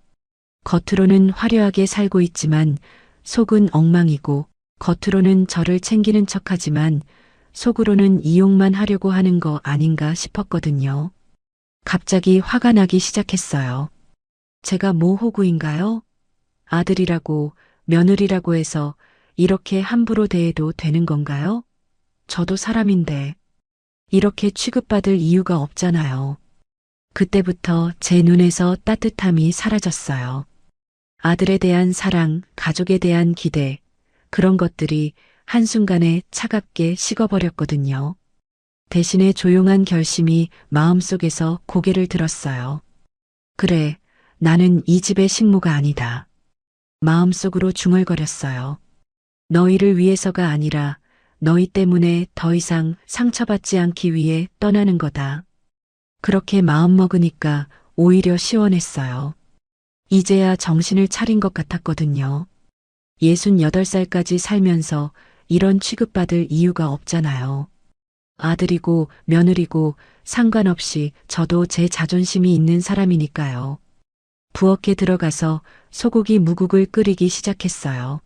겉으로는 화려하게 살고 있지만 속은 엉망이고 겉으로는 저를 챙기는 척하지만 속으로는 이용만 하려고 하는 거 아닌가 싶었거든요. 갑자기 화가 나기 시작했어요. 제가 모호구인가요? 아들이라고 며느리라고 해서 이렇게 함부로 대해도 되는 건가요? 저도 사람인데 이렇게 취급받을 이유가 없잖아요. 그때부터 제 눈에서 따뜻함이 사라졌어요. 아들에 대한 사랑, 가족에 대한 기대, 그런 것들이 한순간에 차갑게 식어버렸거든요. 대신에 조용한 결심이 마음속에서 고개를 들었어요. 그래, 나는 이 집의 식모가 아니다. 마음속으로 중얼거렸어요. 너희를 위해서가 아니라 너희 때문에 더 이상 상처받지 않기 위해 떠나는 거다. 그렇게 마음먹으니까 오히려 시원했어요. 이제야 정신을 차린 것 같았거든요. 68살까지 살면서 이런 취급받을 이유가 없잖아요. 아들이고 며느리고 상관없이 저도 제 자존심이 있는 사람이니까요. 부엌에 들어가서 소고기 무국을 끓이기 시작했어요.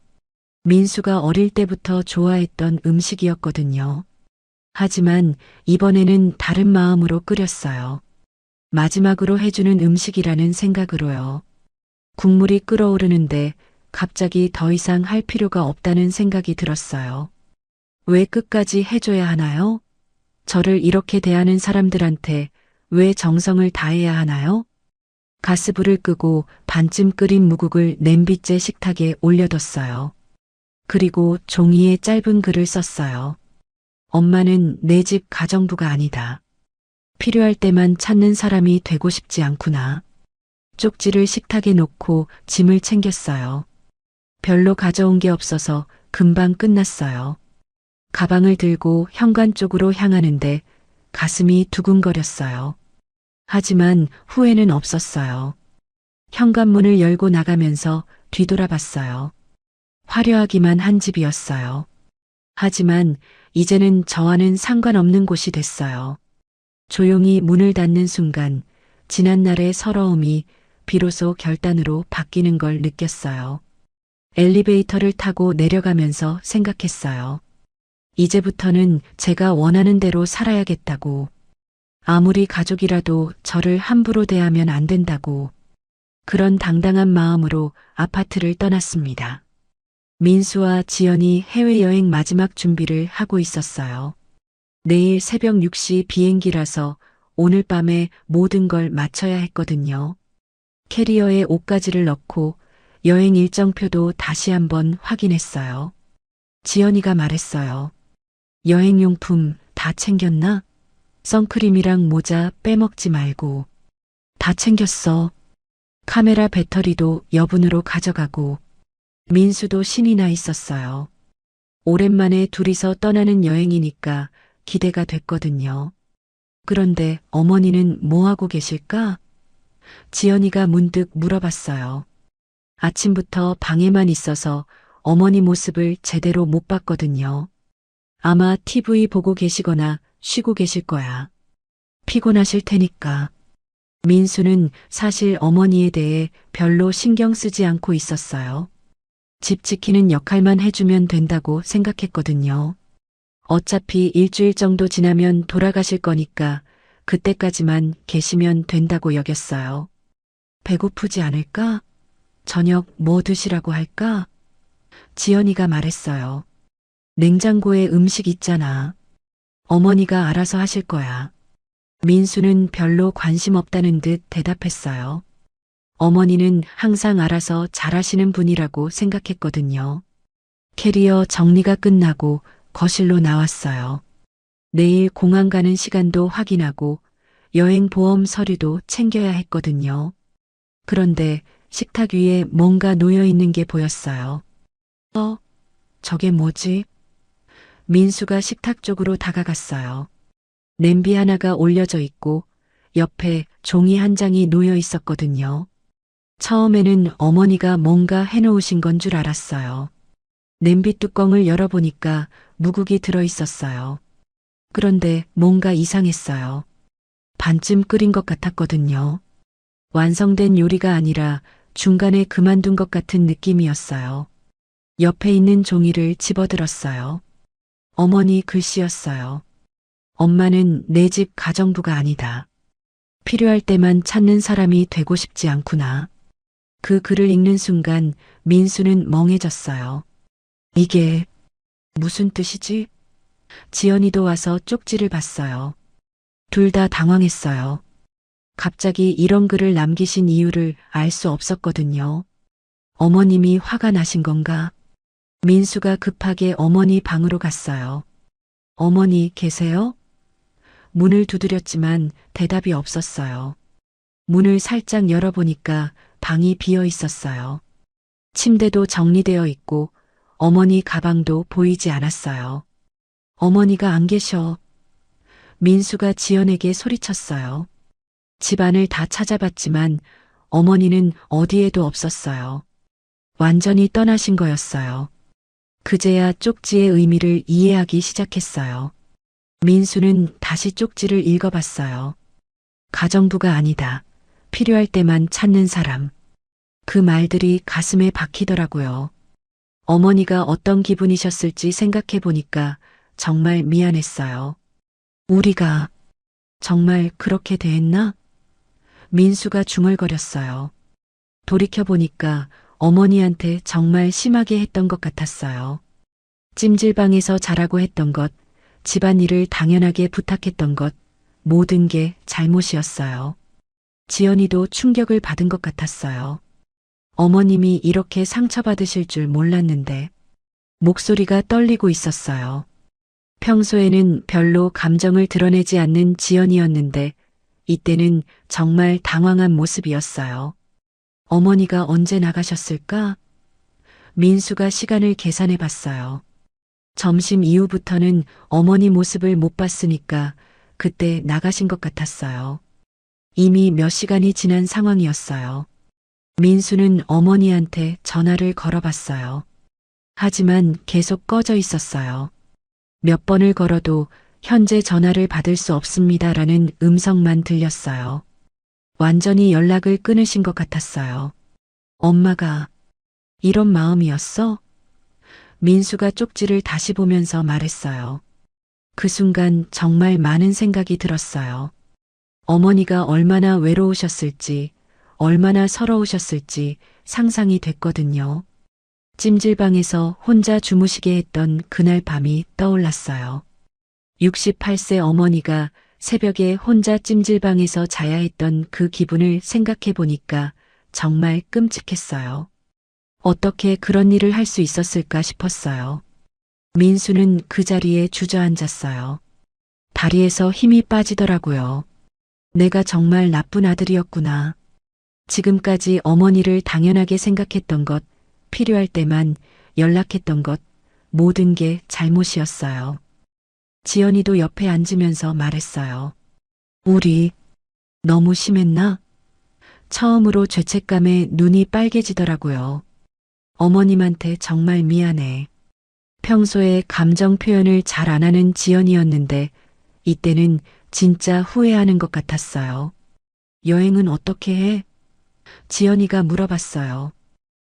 민수가 어릴 때부터 좋아했던 음식이었거든요. 하지만 이번에는 다른 마음으로 끓였어요. 마지막으로 해주는 음식이라는 생각으로요. 국물이 끓어오르는데 갑자기 더 이상 할 필요가 없다는 생각이 들었어요. 왜 끝까지 해줘야 하나요? 저를 이렇게 대하는 사람들한테 왜 정성을 다해야 하나요? 가스불을 끄고 반쯤 끓인 무국을 냄비째 식탁에 올려뒀어요. 그리고 종이에 짧은 글을 썼어요. 엄마는 내 집 가정부가 아니다. 필요할 때만 찾는 사람이 되고 싶지 않구나. 쪽지를 식탁에 놓고 짐을 챙겼어요. 별로 가져온 게 없어서 금방 끝났어요. 가방을 들고 현관 쪽으로 향하는데 가슴이 두근거렸어요. 하지만 후회는 없었어요. 현관문을 열고 나가면서 뒤돌아봤어요. 화려하기만 한 집이었어요. 하지만 이제는 저와는 상관없는 곳이 됐어요. 조용히 문을 닫는 순간 지난날의 서러움이 비로소 결단으로 바뀌는 걸 느꼈어요. 엘리베이터를 타고 내려가면서 생각했어요. 이제부터는 제가 원하는 대로 살아야겠다고. 아무리 가족이라도 저를 함부로 대하면 안 된다고. 그런 당당한 마음으로 아파트를 떠났습니다. 민수와 지연이 해외여행 마지막 준비를 하고 있었어요. 내일 새벽 6시 비행기라서 오늘 밤에 모든 걸 마쳐야 했거든요. 캐리어에 옷가지를 넣고 여행 일정표도 다시 한번 확인했어요. 지연이가 말했어요. 여행용품 다 챙겼나? 선크림이랑 모자 빼먹지 말고. 다 챙겼어. 카메라 배터리도 여분으로 가져가고. 민수도 신이 나 있었어요. 오랜만에 둘이서 떠나는 여행이니까 기대가 됐거든요. 그런데 어머니는 뭐 하고 계실까? 지연이가 문득 물어봤어요. 아침부터 방에만 있어서 어머니 모습을 제대로 못 봤거든요. 아마 TV 보고 계시거나 쉬고 계실 거야. 피곤하실 테니까. 민수는 사실 어머니에 대해 별로 신경 쓰지 않고 있었어요. 집 지키는 역할만 해주면 된다고 생각했거든요. 어차피 일주일 정도 지나면 돌아가실 거니까 그때까지만 계시면 된다고 여겼어요. 배고프지 않을까? 저녁 뭐 드시라고 할까? 지연이가 말했어요. 냉장고에 음식 있잖아. 어머니가 알아서 하실 거야. 민수는 별로 관심 없다는 듯 대답했어요. 어머니는 항상 알아서 잘하시는 분이라고 생각했거든요. 캐리어 정리가 끝나고 거실로 나왔어요. 내일 공항 가는 시간도 확인하고 여행 보험 서류도 챙겨야 했거든요. 그런데 식탁 위에 뭔가 놓여 있는 게 보였어요. 저게 뭐지? 민수가 식탁 쪽으로 다가갔어요. 냄비 하나가 올려져 있고 옆에 종이 한 장이 놓여 있었거든요. 처음에는 어머니가 뭔가 해놓으신 건 줄 알았어요. 냄비 뚜껑을 열어보니까 무국이 들어 있었어요. 그런데 뭔가 이상했어요. 반쯤 끓인 것 같았거든요. 완성된 요리가 아니라 중간에 그만둔 것 같은 느낌이었어요. 옆에 있는 종이를 집어들었어요. 어머니 글씨였어요. 엄마는 내 집 가정부가 아니다. 필요할 때만 찾는 사람이 되고 싶지 않구나. 그 글을 읽는 순간 민수는 멍해졌어요. 이게 무슨 뜻이지? 지연이도 와서 쪽지를 봤어요. 둘 다 당황했어요. 갑자기 이런 글을 남기신 이유를 알 수 없었거든요. 어머님이 화가 나신 건가? 민수가 급하게 어머니 방으로 갔어요. 어머니 계세요? 문을 두드렸지만 대답이 없었어요. 문을 살짝 열어보니까 방이 비어 있었어요. 침대도 정리되어 있고 어머니 가방도 보이지 않았어요. 어머니가 안 계셔. 민수가 지연에게 소리쳤어요. 집안을 다 찾아봤지만 어머니는 어디에도 없었어요. 완전히 떠나신 거였어요. 그제야 쪽지의 의미를 이해하기 시작했어요. 민수는 다시 쪽지를 읽어봤어요. 가정부가 아니다. 필요할 때만 찾는 사람. 그 말들이 가슴에 박히더라고요. 어머니가 어떤 기분이셨을지 생각해 보니까 정말 미안했어요. 우리가 정말 그렇게 대했나? 민수가 중얼거렸어요. 돌이켜보니까 어머니한테 정말 심하게 했던 것 같았어요. 찜질방에서 자라고 했던 것, 집안일을 당연하게 부탁했던 것, 모든 게 잘못이었어요. 지연이도 충격을 받은 것 같았어요. 어머님이 이렇게 상처받으실 줄 몰랐는데 목소리가 떨리고 있었어요. 평소에는 별로 감정을 드러내지 않는 지연이었는데 이때는 정말 당황한 모습이었어요. 어머니가 언제 나가셨을까? 민수가 시간을 계산해 봤어요. 점심 이후부터는 어머니 모습을 못 봤으니까 그때 나가신 것 같았어요. 이미 몇 시간이 지난 상황이었어요. 민수는 어머니한테 전화를 걸어봤어요. 하지만 계속 꺼져 있었어요. 몇 번을 걸어도 현재 전화를 받을 수 없습니다라는 음성만 들렸어요. 완전히 연락을 끊으신 것 같았어요. 엄마가 이런 마음이었어? 민수가 쪽지를 다시 보면서 말했어요. 그 순간 정말 많은 생각이 들었어요. 어머니가 얼마나 외로우셨을지, 얼마나 서러우셨을지 상상이 됐거든요. 찜질방에서 혼자 주무시게 했던 그날 밤이 떠올랐어요. 68세 어머니가 새벽에 혼자 찜질방에서 자야 했던 그 기분을 생각해 보니까 정말 끔찍했어요. 어떻게 그런 일을 할 수 있었을까 싶었어요. 민수는 그 자리에 주저앉았어요. 다리에서 힘이 빠지더라고요. 내가 정말 나쁜 아들이었구나. 지금까지 어머니를 당연하게 생각했던 것, 필요할 때만 연락했던 것, 모든 게 잘못이었어요. 지연이도 옆에 앉으면서 말했어요. 우리 너무 심했나? 처음으로 죄책감에 눈이 빨개지더라고요. 어머님한테 정말 미안해. 평소에 감정 표현을 잘 안 하는 지연이었는데 이때는 진짜 후회하는 것 같았어요. 여행은 어떻게 해? 지연이가 물어봤어요.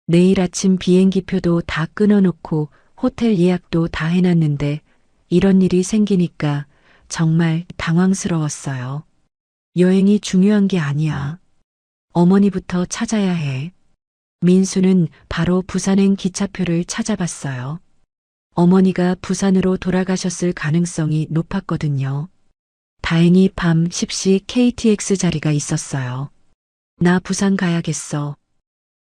내일 아침 비행기표도 다 끊어놓고 호텔 예약도 다 해놨는데 이런 일이 생기니까 정말 당황스러웠어요. 여행이 중요한 게 아니야. 어머니부터 찾아야 해. 민수는 바로 부산행 기차표를 찾아봤어요. 어머니가 부산으로 돌아가셨을 가능성이 높았거든요. 다행히 밤 10시 KTX 자리가 있었어요. 나 부산 가야겠어.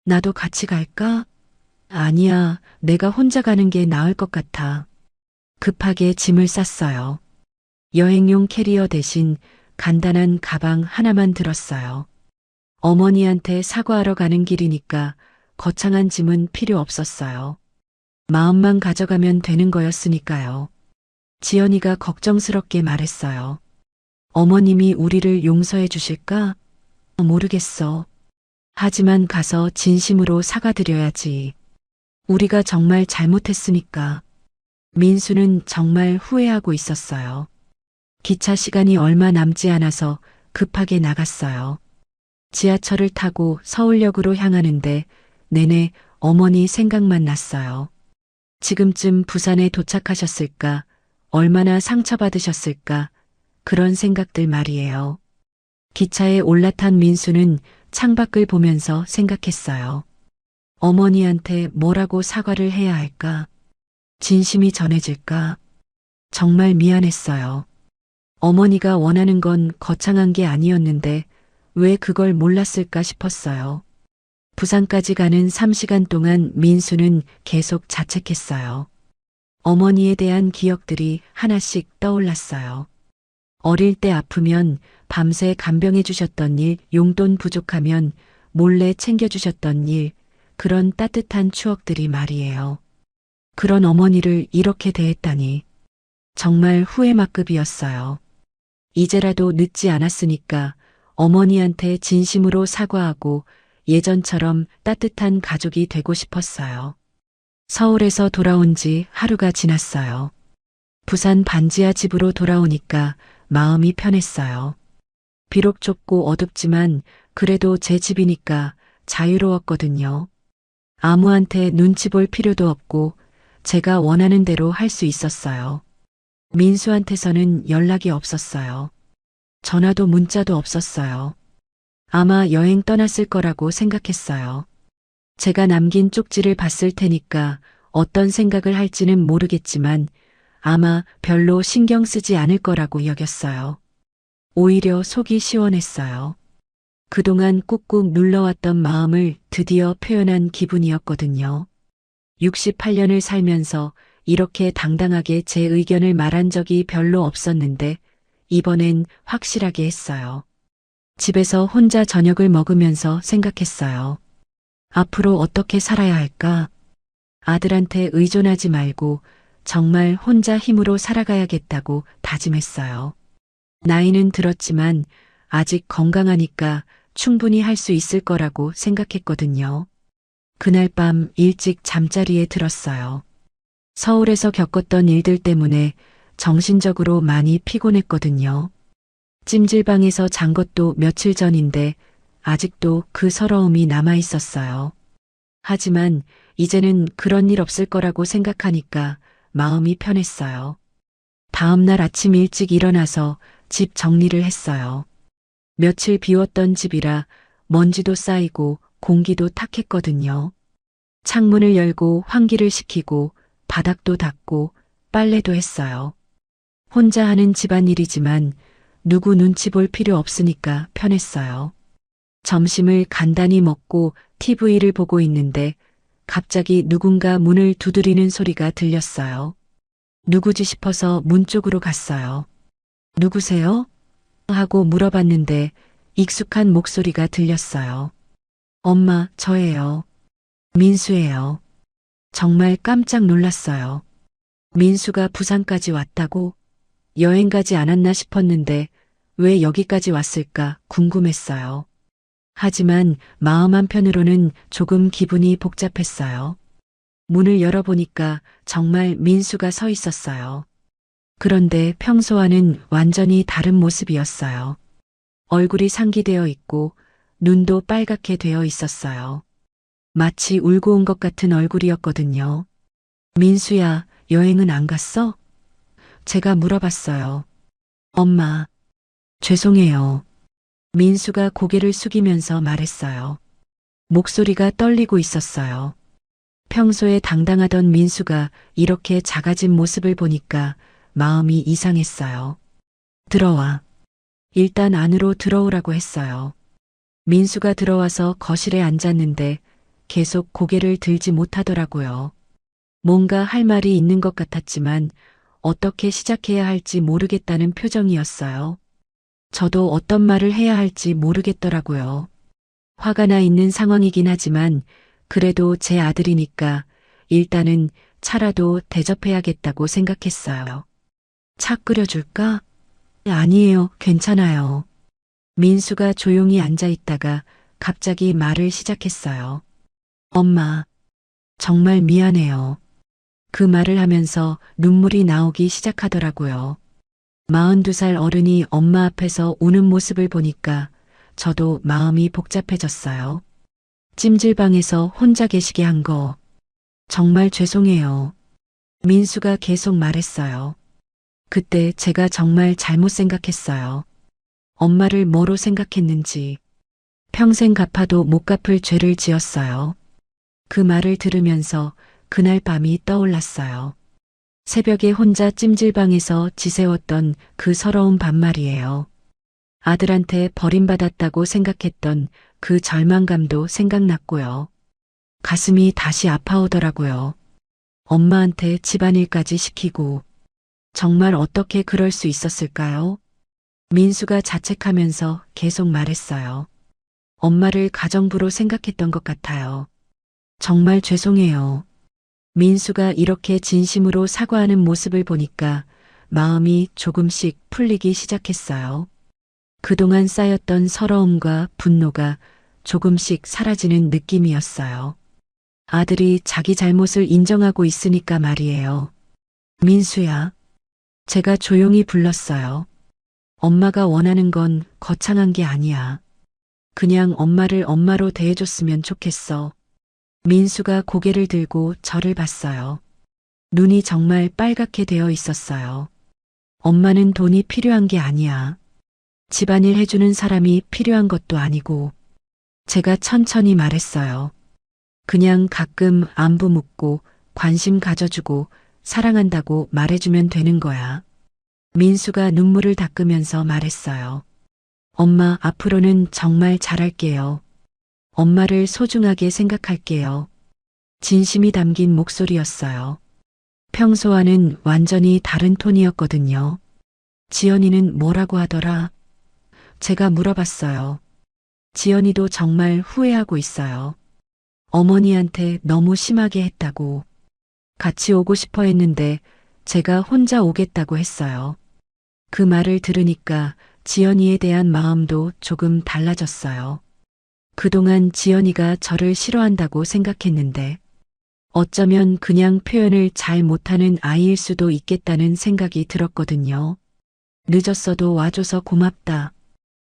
나도 같이 갈까? 아니야, 내가 혼자 가는 게 나을 것 같아. 급하게 짐을 쌌어요. 여행용 캐리어 대신 간단한 가방 하나만 들었어요. 어머니한테 사과하러 가는 길이니까 거창한 짐은 필요 없었어요. 마음만 가져가면 되는 거였으니까요. 지연이가 걱정스럽게 말했어요. 어머님이 우리를 용서해 주실까? 모르겠어. 하지만 가서 진심으로 사과드려야지. 우리가 정말 잘못했으니까. 민수는 정말 후회하고 있었어요. 기차 시간이 얼마 남지 않아서 급하게 나갔어요. 지하철을 타고 서울역으로 향하는데 내내 어머니 생각만 났어요. 지금쯤 부산에 도착하셨을까? 얼마나 상처받으셨을까? 그런 생각들 말이에요. 기차에 올라탄 민수는 창밖을 보면서 생각했어요. 어머니한테 뭐라고 사과를 해야 할까? 진심이 전해질까? 정말 미안했어요. 어머니가 원하는 건 거창한 게 아니었는데 왜 그걸 몰랐을까 싶었어요. 부산까지 가는 3시간 동안 민수는 계속 자책했어요. 어머니에 대한 기억들이 하나씩 떠올랐어요. 어릴 때 아프면 밤새 간병해 주셨던 일, 용돈 부족하면 몰래 챙겨주셨던 일, 그런 따뜻한 추억들이 말이에요. 그런 어머니를 이렇게 대했다니 정말 후회만급이었어요. 이제라도 늦지 않았으니까 어머니한테 진심으로 사과하고 예전처럼 따뜻한 가족이 되고 싶었어요. 서울에서 돌아온 지 하루가 지났어요. 부산 반지하 집으로 돌아오니까 마음이 편했어요. 비록 좁고 어둡지만 그래도 제 집이니까 자유로웠거든요. 아무한테 눈치 볼 필요도 없고 제가 원하는 대로 할 수 있었어요. 민수한테서는 연락이 없었어요. 전화도 문자도 없었어요. 아마 여행 떠났을 거라고 생각했어요. 제가 남긴 쪽지를 봤을 테니까 어떤 생각을 할지는 모르겠지만 아마 별로 신경 쓰지 않을 거라고 여겼어요. 오히려 속이 시원했어요. 그동안 꾹꾹 눌러왔던 마음을 드디어 표현한 기분이었거든요. 68년을 살면서 이렇게 당당하게 제 의견을 말한 적이 별로 없었는데 이번엔 확실하게 했어요. 집에서 혼자 저녁을 먹으면서 생각했어요. 앞으로 어떻게 살아야 할까? 아들한테 의존하지 말고 정말 혼자 힘으로 살아가야겠다고 다짐했어요. 나이는 들었지만 아직 건강하니까 충분히 할 수 있을 거라고 생각했거든요. 그날 밤 일찍 잠자리에 들었어요. 서울에서 겪었던 일들 때문에 정신적으로 많이 피곤했거든요. 찜질방에서 잔 것도 며칠 전인데 아직도 그 서러움이 남아 있었어요. 하지만 이제는 그런 일 없을 거라고 생각하니까 마음이 편했어요. 다음 날 아침 일찍 일어나서 집 정리를 했어요. 며칠 비웠던 집이라 먼지도 쌓이고 공기도 탁했거든요. 창문을 열고 환기를 시키고 바닥도 닦고 빨래도 했어요. 혼자 하는 집안일이지만 누구 눈치 볼 필요 없으니까 편했어요. 점심을 간단히 먹고 TV를 보고 있는데 갑자기 누군가 문을 두드리는 소리가 들렸어요. 누구지 싶어서 문 쪽으로 갔어요. 누구세요? 하고 물어봤는데 익숙한 목소리가 들렸어요. 엄마, 저예요. 민수예요. 정말 깜짝 놀랐어요. 민수가 부산까지 왔다고? 여행 가지 않았나 싶었는데 왜 여기까지 왔을까 궁금했어요. 하지만 마음 한편으로는 조금 기분이 복잡했어요. 문을 열어보니까 정말 민수가 서 있었어요. 그런데 평소와는 완전히 다른 모습이었어요. 얼굴이 상기되어 있고 눈도 빨갛게 되어 있었어요. 마치 울고 온 것 같은 얼굴이었거든요. 민수야, 여행은 안 갔어? 제가 물어봤어요. 엄마, 죄송해요. 민수가 고개를 숙이면서 말했어요. 목소리가 떨리고 있었어요. 평소에 당당하던 민수가 이렇게 작아진 모습을 보니까 마음이 이상했어요. 들어와. 일단 안으로 들어오라고 했어요. 민수가 들어와서 거실에 앉았는데 계속 고개를 들지 못하더라고요. 뭔가 할 말이 있는 것 같았지만 어떻게 시작해야 할지 모르겠다는 표정이었어요. 저도 어떤 말을 해야 할지 모르겠더라고요. 화가 나 있는 상황이긴 하지만 그래도 제 아들이니까 일단은 차라도 대접해야겠다고 생각했어요. 차 끓여줄까? 아니에요. 괜찮아요. 민수가 조용히 앉아 있다가 갑자기 말을 시작했어요. 엄마, 정말 미안해요. 그 말을 하면서 눈물이 나오기 시작하더라고요. 42살 어른이 엄마 앞에서 우는 모습을 보니까 저도 마음이 복잡해졌어요. 찜질방에서 혼자 계시게 한 거 정말 죄송해요. 민수가 계속 말했어요. 그때 제가 정말 잘못 생각했어요. 엄마를 뭐로 생각했는지 평생 갚아도 못 갚을 죄를 지었어요. 그 말을 들으면서 그날 밤이 떠올랐어요. 새벽에 혼자 찜질방에서 지새웠던 그 서러운 밤 말이에요. 아들한테 버림받았다고 생각했던 그 절망감도 생각났고요. 가슴이 다시 아파오더라고요. 엄마한테 집안일까지 시키고 정말 어떻게 그럴 수 있었을까요? 민수가 자책하면서 계속 말했어요. 엄마를 가정부로 생각했던 것 같아요. 정말 죄송해요. 민수가 이렇게 진심으로 사과하는 모습을 보니까 마음이 조금씩 풀리기 시작했어요. 그동안 쌓였던 서러움과 분노가 조금씩 사라지는 느낌이었어요. 아들이 자기 잘못을 인정하고 있으니까 말이에요. 민수야. 제가 조용히 불렀어요. 엄마가 원하는 건 거창한 게 아니야. 그냥 엄마를 엄마로 대해줬으면 좋겠어. 민수가 고개를 들고 저를 봤어요. 눈이 정말 빨갛게 되어 있었어요. 엄마는 돈이 필요한 게 아니야. 집안일 해주는 사람이 필요한 것도 아니고. 제가 천천히 말했어요. 그냥 가끔 안부 묻고 관심 가져주고 사랑한다고 말해주면 되는 거야. 민수가 눈물을 닦으면서 말했어요. 엄마, 앞으로는 정말 잘할게요. 엄마를 소중하게 생각할게요. 진심이 담긴 목소리였어요. 평소와는 완전히 다른 톤이었거든요. 지연이는 뭐라고 하더라? 제가 물어봤어요. 지연이도 정말 후회하고 있어요. 어머니한테 너무 심하게 했다고. 같이 오고 싶어 했는데 제가 혼자 오겠다고 했어요. 그 말을 들으니까 지연이에 대한 마음도 조금 달라졌어요. 그동안 지연이가 저를 싫어한다고 생각했는데 어쩌면 그냥 표현을 잘 못하는 아이일 수도 있겠다는 생각이 들었거든요. 늦었어도 와줘서 고맙다.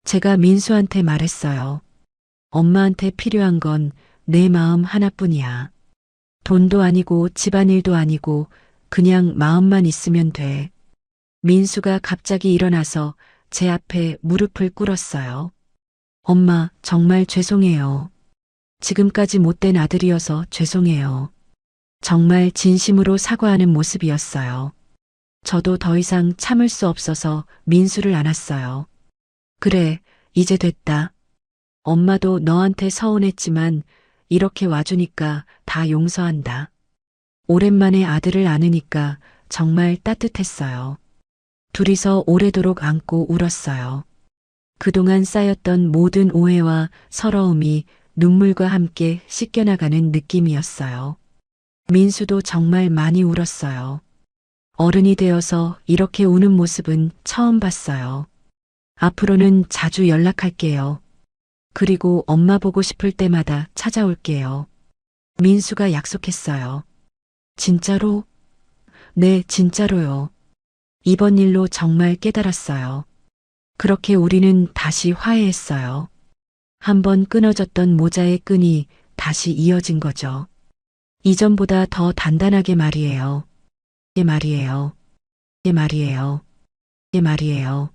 제가 민수한테 말했어요. 엄마한테 필요한 건 내 마음 하나뿐이야. 돈도 아니고 집안일도 아니고 그냥 마음만 있으면 돼. 민수가 갑자기 일어나서 제 앞에 무릎을 꿇었어요. 엄마, 정말 죄송해요. 지금까지 못된 아들이어서 죄송해요. 정말 진심으로 사과하는 모습이었어요. 저도 더 이상 참을 수 없어서 민수를 안았어요. 그래, 이제 됐다. 엄마도 너한테 서운했지만 이렇게 와주니까 다 용서한다. 오랜만에 아들을 안으니까 정말 따뜻했어요. 둘이서 오래도록 안고 울었어요. 그동안 쌓였던 모든 오해와 서러움이 눈물과 함께 씻겨나가는 느낌이었어요. 민수도 정말 많이 울었어요. 어른이 되어서 이렇게 우는 모습은 처음 봤어요. 앞으로는 자주 연락할게요. 그리고 엄마 보고 싶을 때마다 찾아올게요. 민수가 약속했어요. 진짜로? 네, 진짜로요. 이번 일로 정말 깨달았어요. 그렇게 우리는 다시 화해했어요. 한번 끊어졌던 모자의 끈이 다시 이어진 거죠. 이전보다 더 단단하게 말이에요. 말이에요. 말이에요. 말이에요.